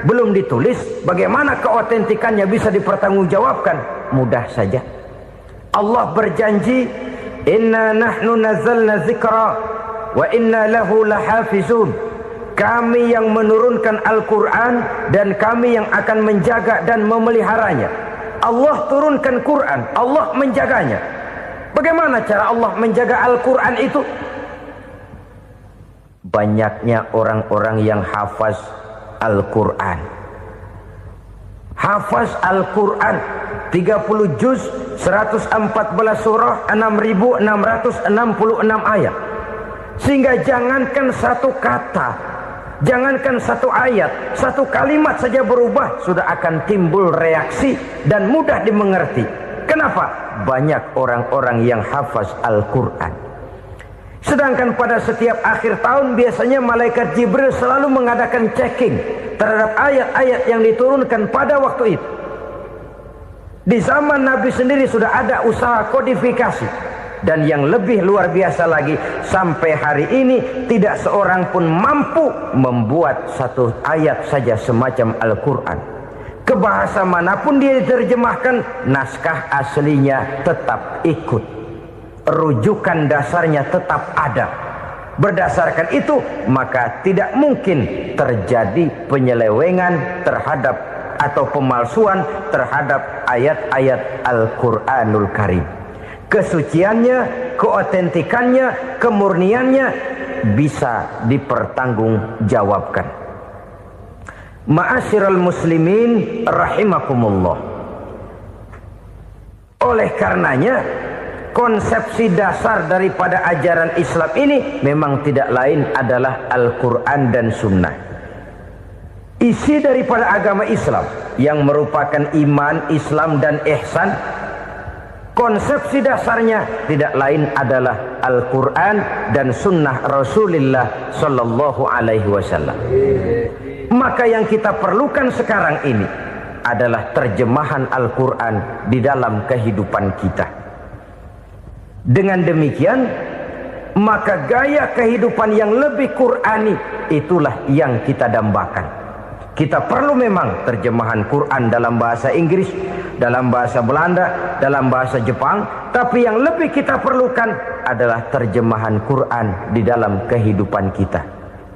belum ditulis. Bagaimana keotentikannya bisa dipertanggungjawabkan? Mudah saja. Allah berjanji, "Inna nahnu nazzalna dzikra wa inna lahu lahafizun." Kami yang menurunkan Al-Quran dan kami yang akan menjaga dan memeliharanya. Allah turunkan Quran, Allah menjaganya. Bagaimana cara Allah menjaga Al-Quran itu? Banyaknya orang-orang yang hafaz Al-Quran. Hafaz Al-Quran 30 juz, 114 surah, 6.666 ayat. Sehingga jangankan satu kata, Jangankan satu ayat, satu kalimat saja berubah, sudah akan timbul reaksi dan mudah dimengerti. Kenapa? Banyak orang-orang yang hafaz Al-Quran. Sedangkan pada setiap akhir tahun biasanya malaikat Jibril selalu mengadakan checking terhadap ayat-ayat yang diturunkan pada waktu itu. Di zaman Nabi sendiri sudah ada usaha kodifikasi. Dan yang lebih luar biasa lagi, sampai hari ini tidak seorang pun mampu membuat satu ayat saja semacam Al-Quran. Ke bahasa manapun dia diterjemahkan, naskah aslinya tetap ikut. Rujukan dasarnya tetap ada. Berdasarkan itu, maka tidak mungkin terjadi penyelewengan terhadap atau pemalsuan terhadap ayat-ayat Al-Quranul Karim. Kesuciannya, keotentikannya, kemurniannya bisa dipertanggungjawabkan. Ma'asyiral muslimin rahimakumullah. Oleh karenanya, konsepsi dasar daripada ajaran Islam ini memang tidak lain adalah Al-Quran dan Sunnah. Isi daripada agama Islam yang merupakan iman, Islam dan ihsan, konsepsi dasarnya tidak lain adalah Al-Quran dan Sunnah Rasulullah Sallallahu Alaihi Wasallam. Maka yang kita perlukan sekarang ini adalah terjemahan Al-Quran di dalam kehidupan kita. Dengan demikian, maka gaya kehidupan yang lebih Qurani itulah yang kita dambakan. Kita perlu memang terjemahan Quran dalam bahasa Inggris, dalam bahasa Belanda, dalam bahasa Jepang, tapi yang lebih kita perlukan adalah terjemahan Quran di dalam kehidupan kita.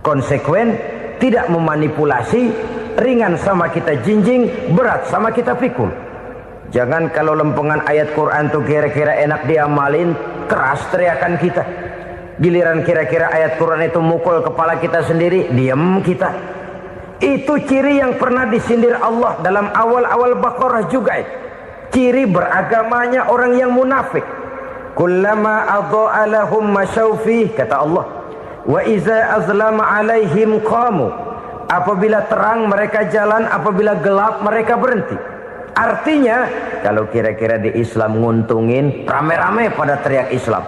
Konsekuen, tidak memanipulasi, ringan sama kita jinjing, berat sama kita pikul. Jangan kalau lempengan ayat Quran itu kira-kira enak diamalin, keras teriakan kita. Giliran kira-kira ayat Quran itu mukul kepala kita sendiri, diam kita. Itu ciri yang pernah disindir Allah dalam awal-awal Baqarah juga. Ciri beragamanya orang yang munafik. Kullama adha'a lahum masyawfih, kata Allah. Wa iza azlama alaihim qamu. Apabila terang mereka jalan, apabila gelap mereka berhenti. Artinya, kalau kira-kira di Islam nguntungin, rame-rame pada teriak Islam.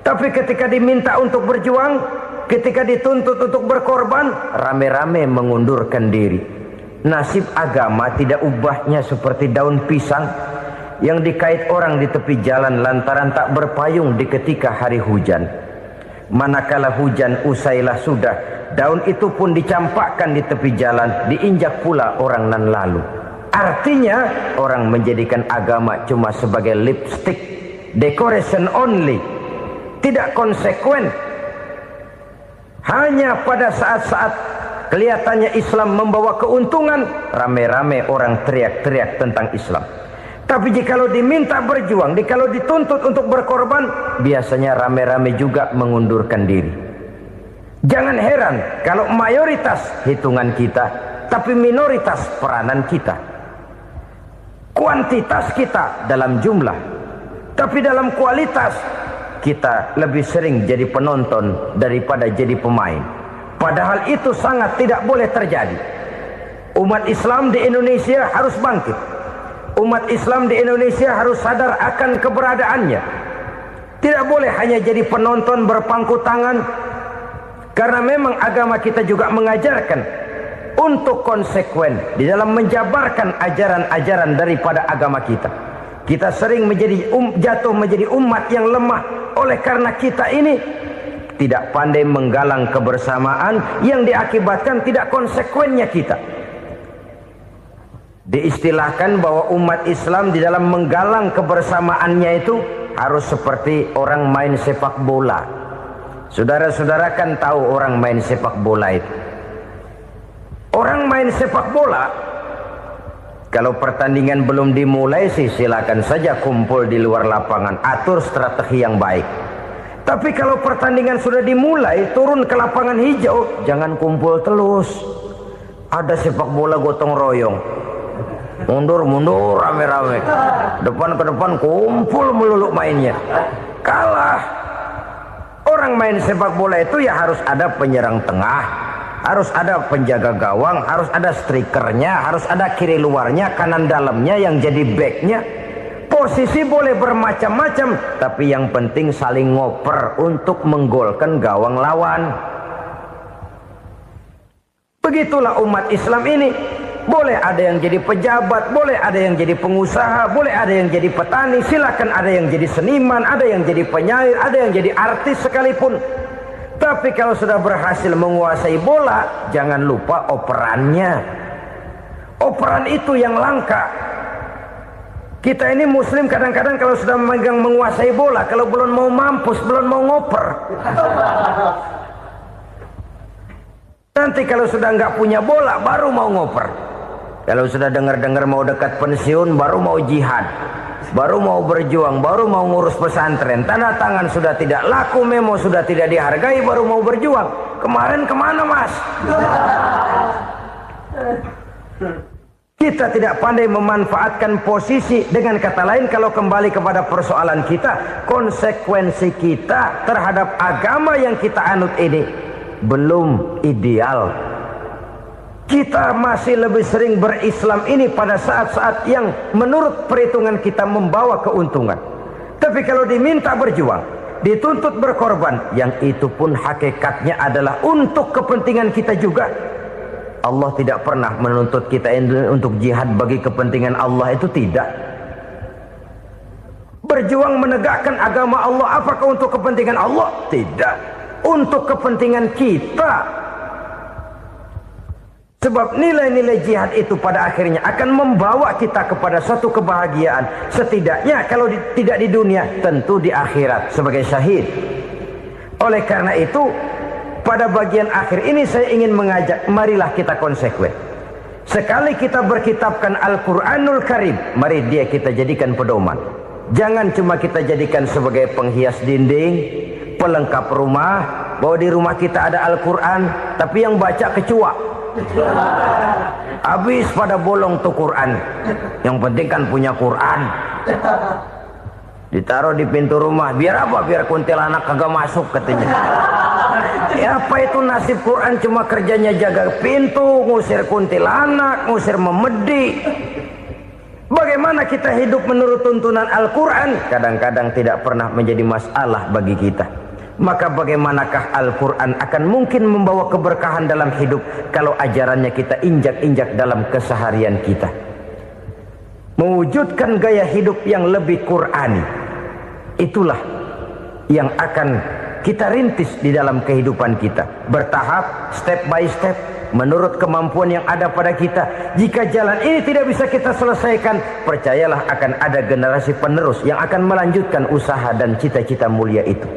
Tapi ketika diminta untuk berjuang, ketika dituntut untuk berkorban, rame-rame mengundurkan diri. Nasib agama tidak ubahnya seperti daun pisang yang dikait orang di tepi jalan lantaran tak berpayung di ketika hari hujan. Manakala hujan usailah sudah, daun itu pun dicampakkan di tepi jalan, diinjak pula orang nan lalu. Artinya, orang menjadikan agama cuma sebagai lipstick, decoration only, tidak konsekuen. Hanya pada saat-saat kelihatannya Islam membawa keuntungan, rame-rame orang teriak-teriak tentang Islam. Tapi jikalau diminta berjuang, jikalau dituntut untuk berkorban, biasanya rame-rame juga mengundurkan diri. Jangan heran kalau mayoritas hitungan kita, tapi minoritas peranan kita. Kuantitas kita dalam jumlah, tapi dalam kualitas kita lebih sering jadi penonton daripada jadi pemain. Padahal itu sangat tidak boleh terjadi. Umat Islam di Indonesia harus bangkit. Umat Islam di Indonesia harus sadar akan keberadaannya. Tidak boleh hanya jadi penonton berpangku tangan. Karena memang agama kita juga mengajarkan untuk konsekuen di dalam menjabarkan ajaran-ajaran daripada agama kita. Kita sering menjadi jatuh menjadi umat yang lemah oleh karena kita ini tidak pandai menggalang kebersamaan yang diakibatkan tidak konsekuennya kita. Diistilahkan bahwa umat Islam di dalam menggalang kebersamaannya itu harus seperti orang main sepak bola. Saudara-saudara kan tahu orang main sepak bola itu. Orang main sepak bola, kalau pertandingan belum dimulai sih silakan saja kumpul di luar lapangan, atur strategi yang baik. Tapi kalau pertandingan sudah dimulai, turun ke lapangan hijau, jangan kumpul terus. Ada sepak bola gotong royong, mundur-mundur rame-rame, depan ke depan kumpul melulu mainnya. Kalah. Orang main sepak bola itu ya harus ada penyerang tengah, Harus ada penjaga gawang, harus ada strikernya, harus ada kiri luarnya, kanan dalamnya yang jadi backnya. Posisi boleh bermacam-macam, tapi yang penting saling ngoper untuk menggolkan gawang lawan. Begitulah umat Islam ini. Boleh ada yang jadi pejabat, boleh ada yang jadi pengusaha, boleh ada yang jadi petani, silakan ada yang jadi seniman, ada yang jadi penyair, ada yang jadi artis sekalipun. Tapi kalau sudah berhasil menguasai bola, jangan lupa operannya. Operan itu yang langka. Kita ini muslim kadang-kadang kalau sudah memegang menguasai bola, kalau belum mau mampus, belum mau ngoper. Nanti kalau sudah nggak punya bola, baru mau ngoper. Kalau sudah dengar-dengar mau dekat pensiun, baru mau jihad, baru mau berjuang, baru mau ngurus pesantren. Tanda tangan sudah tidak laku, memo sudah tidak dihargai, baru mau berjuang. Kemarin kemana mas? Kita tidak pandai memanfaatkan posisi. Dengan kata lain, kalau kembali kepada persoalan kita, konsekuensi kita terhadap agama yang kita anut ini belum ideal. Kita masih lebih sering berislam ini pada saat-saat yang menurut perhitungan kita membawa keuntungan. Tapi kalau diminta berjuang, dituntut berkorban, yang itu pun hakikatnya adalah untuk kepentingan kita juga. Allah tidak pernah menuntut kita untuk jihad bagi kepentingan Allah, itu tidak. Berjuang menegakkan agama Allah, apakah untuk kepentingan Allah? Tidak. Untuk kepentingan kita. Sebab nilai-nilai jihad itu pada akhirnya akan membawa kita kepada suatu kebahagiaan. Setidaknya kalau tidak di dunia, tentu di akhirat sebagai syahid. Oleh karena itu, pada bagian akhir ini saya ingin mengajak, marilah kita konsekuen. Sekali kita berkitabkan Al-Quranul Karim, mari dia kita jadikan pedoman. Jangan cuma kita jadikan sebagai penghias dinding, pelengkap rumah, bahwa di rumah kita ada Al-Quran, tapi yang baca kecoa. Habis pada bolong tuh Quran. Yang penting kan punya Quran. Ditaruh di pintu rumah. Biar apa? Biar kuntilanak kagak masuk katanya. Ya apa itu nasib Quran, cuma kerjanya jaga pintu, ngusir kuntilanak, ngusir memedi. Bagaimana kita hidup menurut tuntunan Al-Quran? Kadang-kadang tidak pernah menjadi masalah bagi kita. Maka bagaimanakah Al-Quran akan mungkin membawa keberkahan dalam hidup kalau ajarannya kita injak-injak dalam keseharian kita? Mewujudkan gaya hidup yang lebih Qurani, itulah yang akan kita rintis di dalam kehidupan kita. Bertahap, step by step, menurut kemampuan yang ada pada kita. Jika jalan ini tidak bisa kita selesaikan, percayalah akan ada generasi penerus yang akan melanjutkan usaha dan cita-cita mulia itu.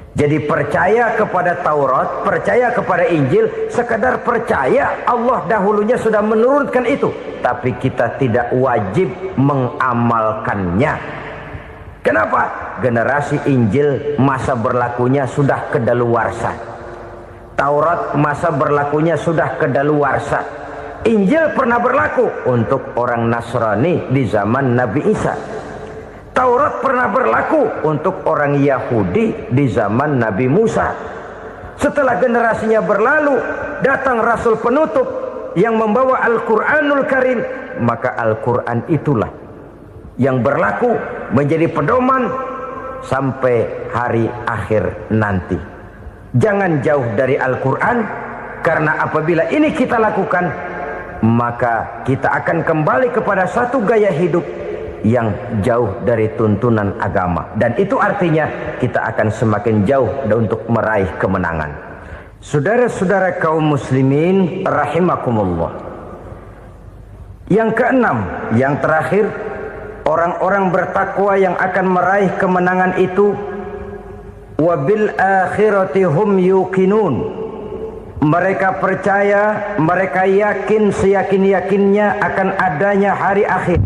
Jadi percaya kepada Taurat, percaya kepada Injil, sekadar percaya Allah dahulunya sudah menurunkan itu. Tapi kita tidak wajib mengamalkannya. Kenapa? Generasi Injil masa berlakunya sudah kedaluarsa. Taurat masa berlakunya sudah kedaluarsa. Injil pernah berlaku untuk orang Nasrani di zaman Nabi Isa. Taurat pernah berlaku untuk orang Yahudi di zaman Nabi Musa. Setelah generasinya berlalu, datang Rasul penutup yang membawa Al-Quranul Karim. Maka Al-Quran itulah yang berlaku menjadi pedoman sampai hari akhir nanti. Jangan jauh dari Al-Quran, karena apabila ini kita lakukan, maka kita akan kembali kepada satu gaya hidup yang jauh dari tuntunan agama, dan itu artinya kita akan semakin jauh untuk meraih kemenangan. Saudara-saudara kaum muslimin rahimakumullah. Yang keenam, yang terakhir, orang-orang bertakwa yang akan meraih kemenangan itu wabil akhirati hum yuqinun. Mereka percaya, mereka yakin seyakin-yakinnya akan adanya hari akhir,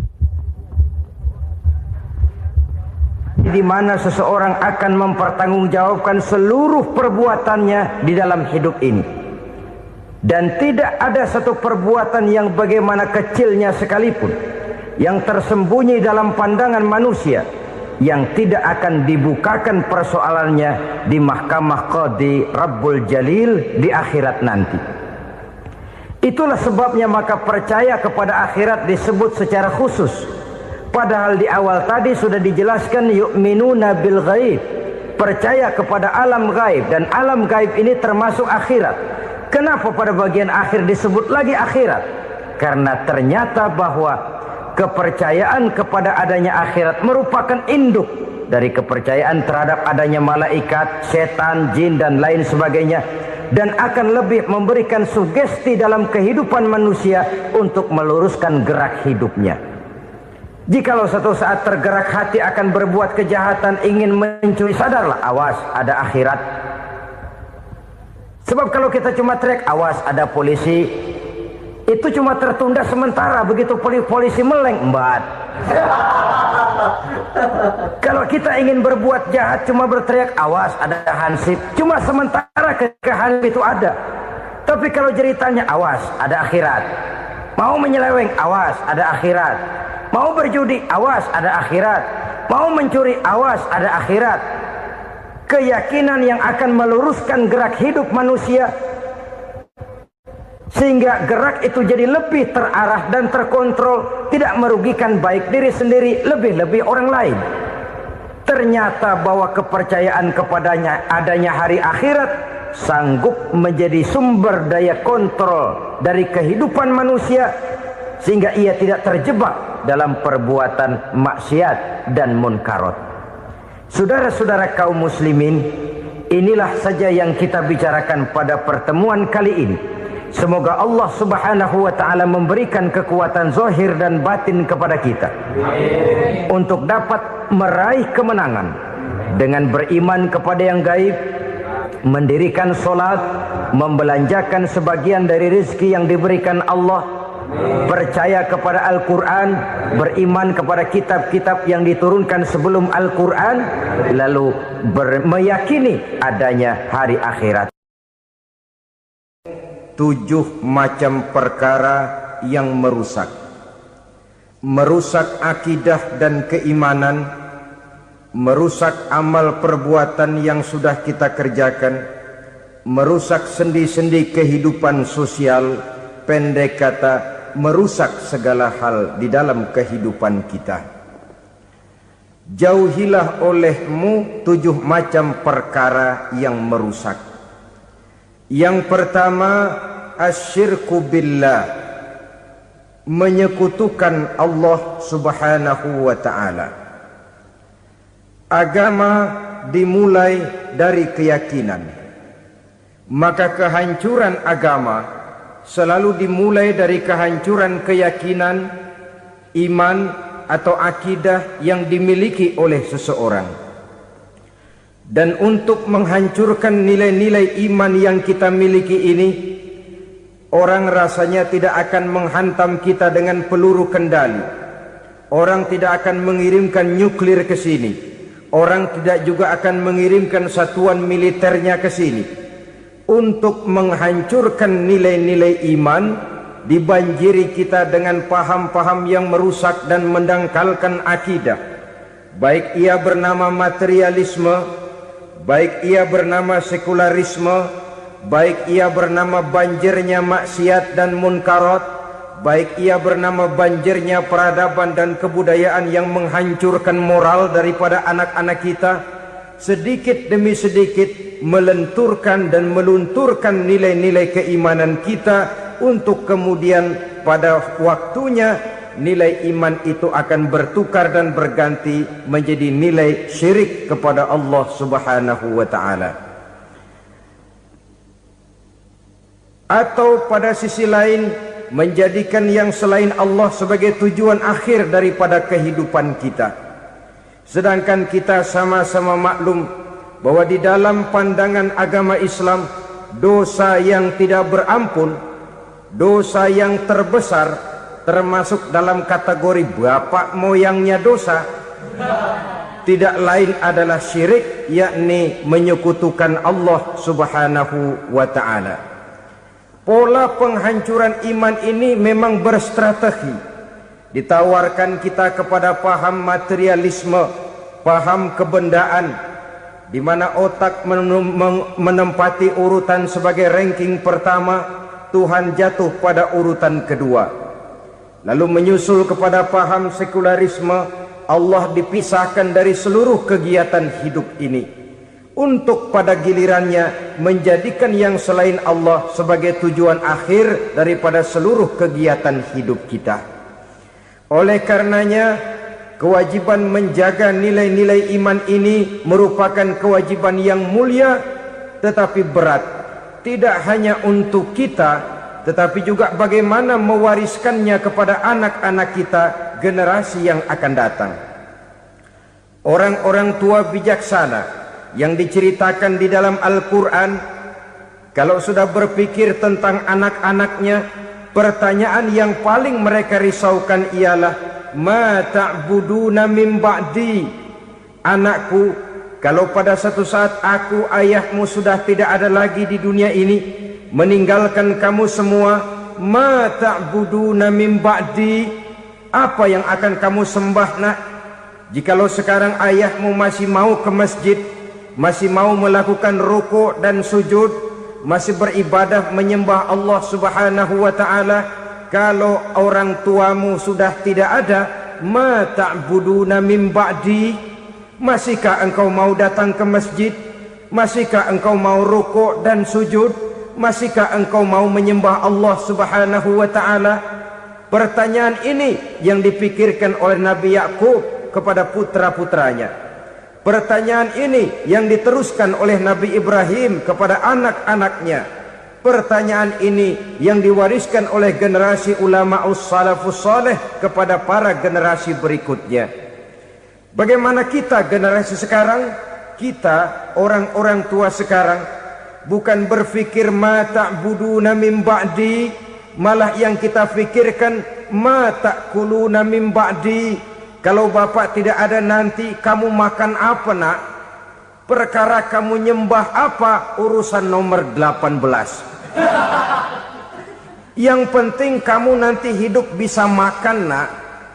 di mana seseorang akan mempertanggungjawabkan seluruh perbuatannya di dalam hidup ini. Dan tidak ada satu perbuatan yang bagaimana kecilnya sekalipun yang tersembunyi dalam pandangan manusia yang tidak akan dibukakan persoalannya di mahkamah Qadi Rabbul Jalil di akhirat nanti. Itulah sebabnya maka percaya kepada akhirat disebut secara khusus. Padahal di awal tadi sudah dijelaskan yu'minuna bil ghaib, percaya kepada alam gaib, dan alam gaib ini termasuk akhirat. Kenapa pada bagian akhir disebut lagi akhirat? Karena ternyata bahwa kepercayaan kepada adanya akhirat merupakan induk dari kepercayaan terhadap adanya malaikat, setan, jin dan lain sebagainya, dan akan lebih memberikan sugesti dalam kehidupan manusia untuk meluruskan gerak hidupnya. Jikalau satu saat tergerak hati akan berbuat kejahatan, ingin mencuri, sadarlah, awas ada akhirat. Sebab kalau kita cuma teriak awas ada polisi, itu cuma tertunda sementara. Begitu polisi meleng, embat. Kalau kita ingin berbuat jahat cuma berteriak awas ada hansip, cuma sementara ketika hansip itu ada. Tapi kalau ceritanya awas ada akhirat, mau menyeleweng awas ada akhirat, mau berjudi awas ada akhirat, mau mencuri awas ada akhirat. Keyakinan yang akan meluruskan gerak hidup manusia sehingga gerak itu jadi lebih terarah dan terkontrol, tidak merugikan baik diri sendiri, lebih-lebih orang lain. Ternyata bahwa kepercayaan kepadanya adanya hari akhirat sanggup menjadi sumber daya kontrol dari kehidupan manusia, sehingga ia tidak terjebak dalam perbuatan maksiat dan munkarat. Saudara-saudara kaum muslimin, inilah saja yang kita bicarakan pada pertemuan kali ini. Semoga Allah subhanahu wa ta'ala memberikan kekuatan zahir dan batin kepada kita. Amin. Untuk dapat meraih kemenangan dengan beriman kepada yang gaib, mendirikan solat, membelanjakan sebagian dari rezeki yang diberikan Allah, percaya kepada Al-Quran, beriman kepada kitab-kitab yang diturunkan sebelum Al-Quran, lalu meyakini adanya hari akhirat. 7 macam perkara yang merusak akidah dan keimanan, merusak amal perbuatan yang sudah kita kerjakan, merusak sendi-sendi kehidupan sosial, pendek kata merusak segala hal di dalam kehidupan kita. Jauhilah olehmu 7 macam perkara yang merusak. Yang pertama, asyirku billah, menyekutukan Allah subhanahu wa ta'ala. Agama dimulai dari keyakinan, maka kehancuran agama selalu dimulai dari kehancuran keyakinan, iman atau akidah yang dimiliki oleh seseorang. Dan untuk menghancurkan nilai-nilai iman yang kita miliki ini, orang rasanya tidak akan menghantam kita dengan peluru kendali. Orang tidak akan mengirimkan nuklir ke sini. Orang tidak juga akan mengirimkan satuan militernya ke sini. Untuk menghancurkan nilai-nilai iman, dibanjiri kita dengan paham-paham yang merusak dan mendangkalkan akidah. Baik ia bernama materialisme, baik ia bernama sekularisme, baik ia bernama banjirnya maksiat dan munkarat, baik ia bernama banjirnya peradaban dan kebudayaan yang menghancurkan moral daripada anak-anak kita, sedikit demi sedikit melenturkan dan melunturkan nilai-nilai keimanan kita, untuk kemudian pada waktunya nilai iman itu akan bertukar dan berganti menjadi nilai syirik kepada Allah subhanahu wa ta'ala. Atau pada sisi lain, menjadikan yang selain Allah sebagai tujuan akhir daripada kehidupan kita. Sedangkan kita sama-sama maklum bahwa di dalam pandangan agama Islam, dosa yang tidak berampun, dosa yang terbesar, termasuk dalam kategori bapak moyangnya dosa, tidak lain adalah syirik, yakni menyekutukan Allah subhanahu wa ta'ala. Pola penghancuran iman ini memang berstrategi. Ditawarkan kita kepada paham materialisme, paham kebendaan, di mana otak menempati urutan sebagai ranking pertama, Tuhan jatuh pada urutan kedua. Lalu menyusul kepada paham sekularisme, Allah dipisahkan dari seluruh kegiatan hidup ini, untuk pada gilirannya menjadikan yang selain Allah sebagai tujuan akhir daripada seluruh kegiatan hidup kita. Oleh karenanya, kewajiban menjaga nilai-nilai iman ini merupakan kewajiban yang mulia tetapi berat, tidak hanya untuk kita, tetapi juga bagaimana mewariskannya kepada anak-anak kita, generasi yang akan datang. Orang-orang tua bijaksana yang diceritakan di dalam Al-Quran, kalau sudah berpikir tentang anak-anaknya, pertanyaan yang paling mereka risaukan ialah, ma ta'buduna min ba'di. Anakku, kalau pada satu saat aku, ayahmu sudah tidak ada lagi di dunia ini, meninggalkan kamu semua, ma ta'buduna min ba'di, apa yang akan kamu sembah nak? Jikalau sekarang ayahmu masih mau ke masjid, masih mau melakukan rukuk dan sujud, masih beribadah menyembah Allah Subhanahu wa ta'ala, kalau orang tuamu sudah tidak ada, ma ta'buduna min ba'di, masihkah engkau mau datang ke masjid? Masihkah engkau mau rukuk dan sujud? Masihkah engkau mau menyembah Allah Subhanahu wa ta'ala? Pertanyaan ini yang dipikirkan oleh Nabi Yakub kepada putra-putranya. Pertanyaan ini yang diteruskan oleh Nabi Ibrahim kepada anak-anaknya. Pertanyaan ini yang diwariskan oleh generasi ulama salafus saleh kepada para generasi berikutnya. Bagaimana kita generasi sekarang? Kita orang-orang tua sekarang bukan berfikir ma ta'buduna min ba'di, malah yang kita fikirkan ma ta'kuluna min ba'di. Kalau bapak tidak ada nanti kamu makan apa nak? Perkara kamu nyembah apa, urusan nomor 18. Yang penting kamu nanti hidup bisa makan nak.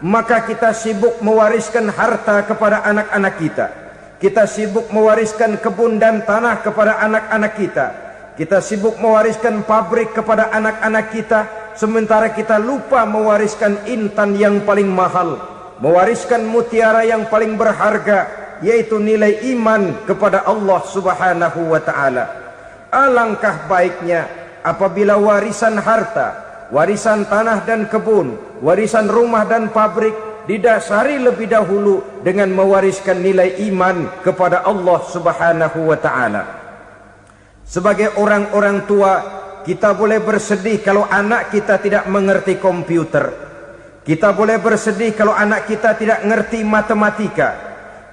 Maka kita sibuk mewariskan harta kepada anak-anak kita. Kita sibuk mewariskan kebun dan tanah kepada anak-anak kita. Kita sibuk mewariskan pabrik kepada anak-anak kita, sementara kita lupa mewariskan intan yang paling mahal, mewariskan mutiara yang paling berharga, yaitu nilai iman kepada Allah Subhanahu wa ta'ala. Alangkah baiknya apabila warisan harta, warisan tanah dan kebun, warisan rumah dan pabrik didasari lebih dahulu dengan mewariskan nilai iman kepada Allah Subhanahu wa ta'ala. Sebagai orang-orang tua, kita boleh bersedih kalau anak kita tidak mengerti komputer. Kita boleh bersedih kalau anak kita tidak mengerti matematika.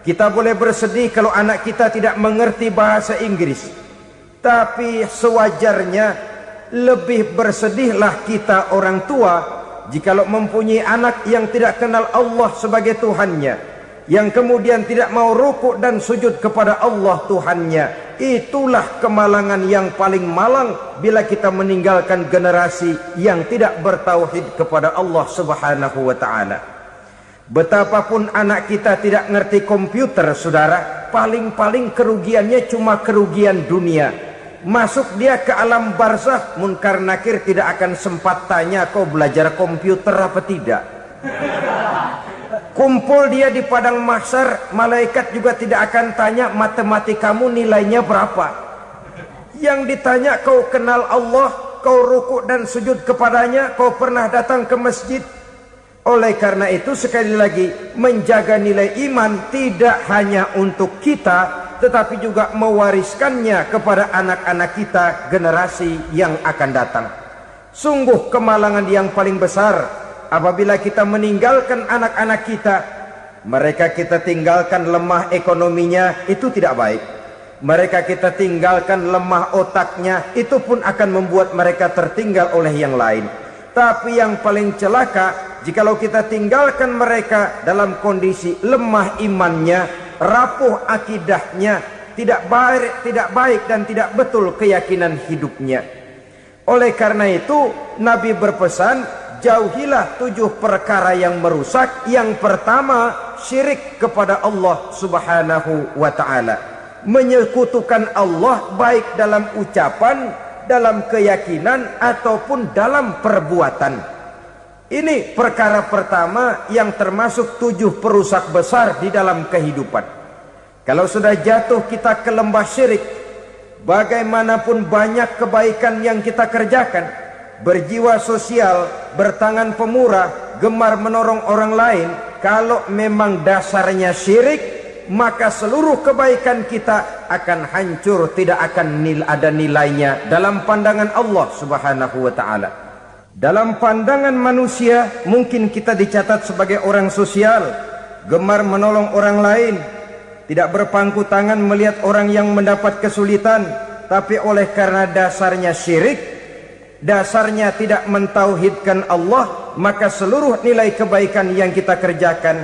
Kita boleh bersedih kalau anak kita tidak mengerti bahasa Inggris. Tapi sewajarnya lebih bersedihlah kita orang tua jikalau mempunyai anak yang tidak kenal Allah sebagai Tuhannya, yang kemudian tidak mau rukuk dan sujud kepada Allah Tuhannya. Itulah kemalangan yang paling malang bila kita meninggalkan generasi yang tidak bertauhid kepada Allah Subhanahu wa ta'ala. Betapapun anak kita tidak ngerti komputer, saudara, paling-paling kerugiannya cuma kerugian dunia. Masuk dia ke alam barzakh, munkar nakir tidak akan sempat tanya kau belajar komputer apa tidak. Kumpul dia di padang mahsyar, malaikat juga tidak akan tanya matematikamu nilainya berapa. Yang ditanya kau kenal Allah, kau rukuk dan sujud kepadanya, kau pernah datang ke masjid. Oleh karena itu sekali lagi, menjaga nilai iman tidak hanya untuk kita, tetapi juga mewariskannya kepada anak-anak kita, generasi yang akan datang. Sungguh kemalangan yang paling besar apabila kita meninggalkan anak-anak kita. Mereka kita tinggalkan lemah ekonominya, itu tidak baik. Mereka kita tinggalkan lemah otaknya, itu pun akan membuat mereka tertinggal oleh yang lain. Tapi yang paling celaka, jikalau kita tinggalkan mereka dalam kondisi lemah imannya, rapuh akidahnya, tidak baik dan tidak betul keyakinan hidupnya. Oleh karena itu Nabi berpesan, jauhilah 7 perkara yang merusak. Yang pertama, syirik kepada Allah Subhanahu wa ta'ala, menyekutukan Allah baik dalam ucapan, dalam keyakinan ataupun dalam perbuatan. Ini perkara pertama yang termasuk 7 perusak besar di dalam kehidupan. Kalau sudah jatuh kita ke lembah syirik, bagaimanapun banyak kebaikan yang kita kerjakan, berjiwa sosial, bertangan pemurah, gemar menolong orang lain, kalau memang dasarnya syirik, maka seluruh kebaikan kita akan hancur, tidak akan ada nilainya dalam pandangan Allah Subhanahu wa ta'ala. Dalam pandangan manusia, mungkin kita dicatat sebagai orang sosial, gemar menolong orang lain, tidak berpangku tangan melihat orang yang mendapat kesulitan, tapi oleh karena dasarnya syirik, dasarnya tidak mentauhidkan Allah, maka seluruh nilai kebaikan yang kita kerjakan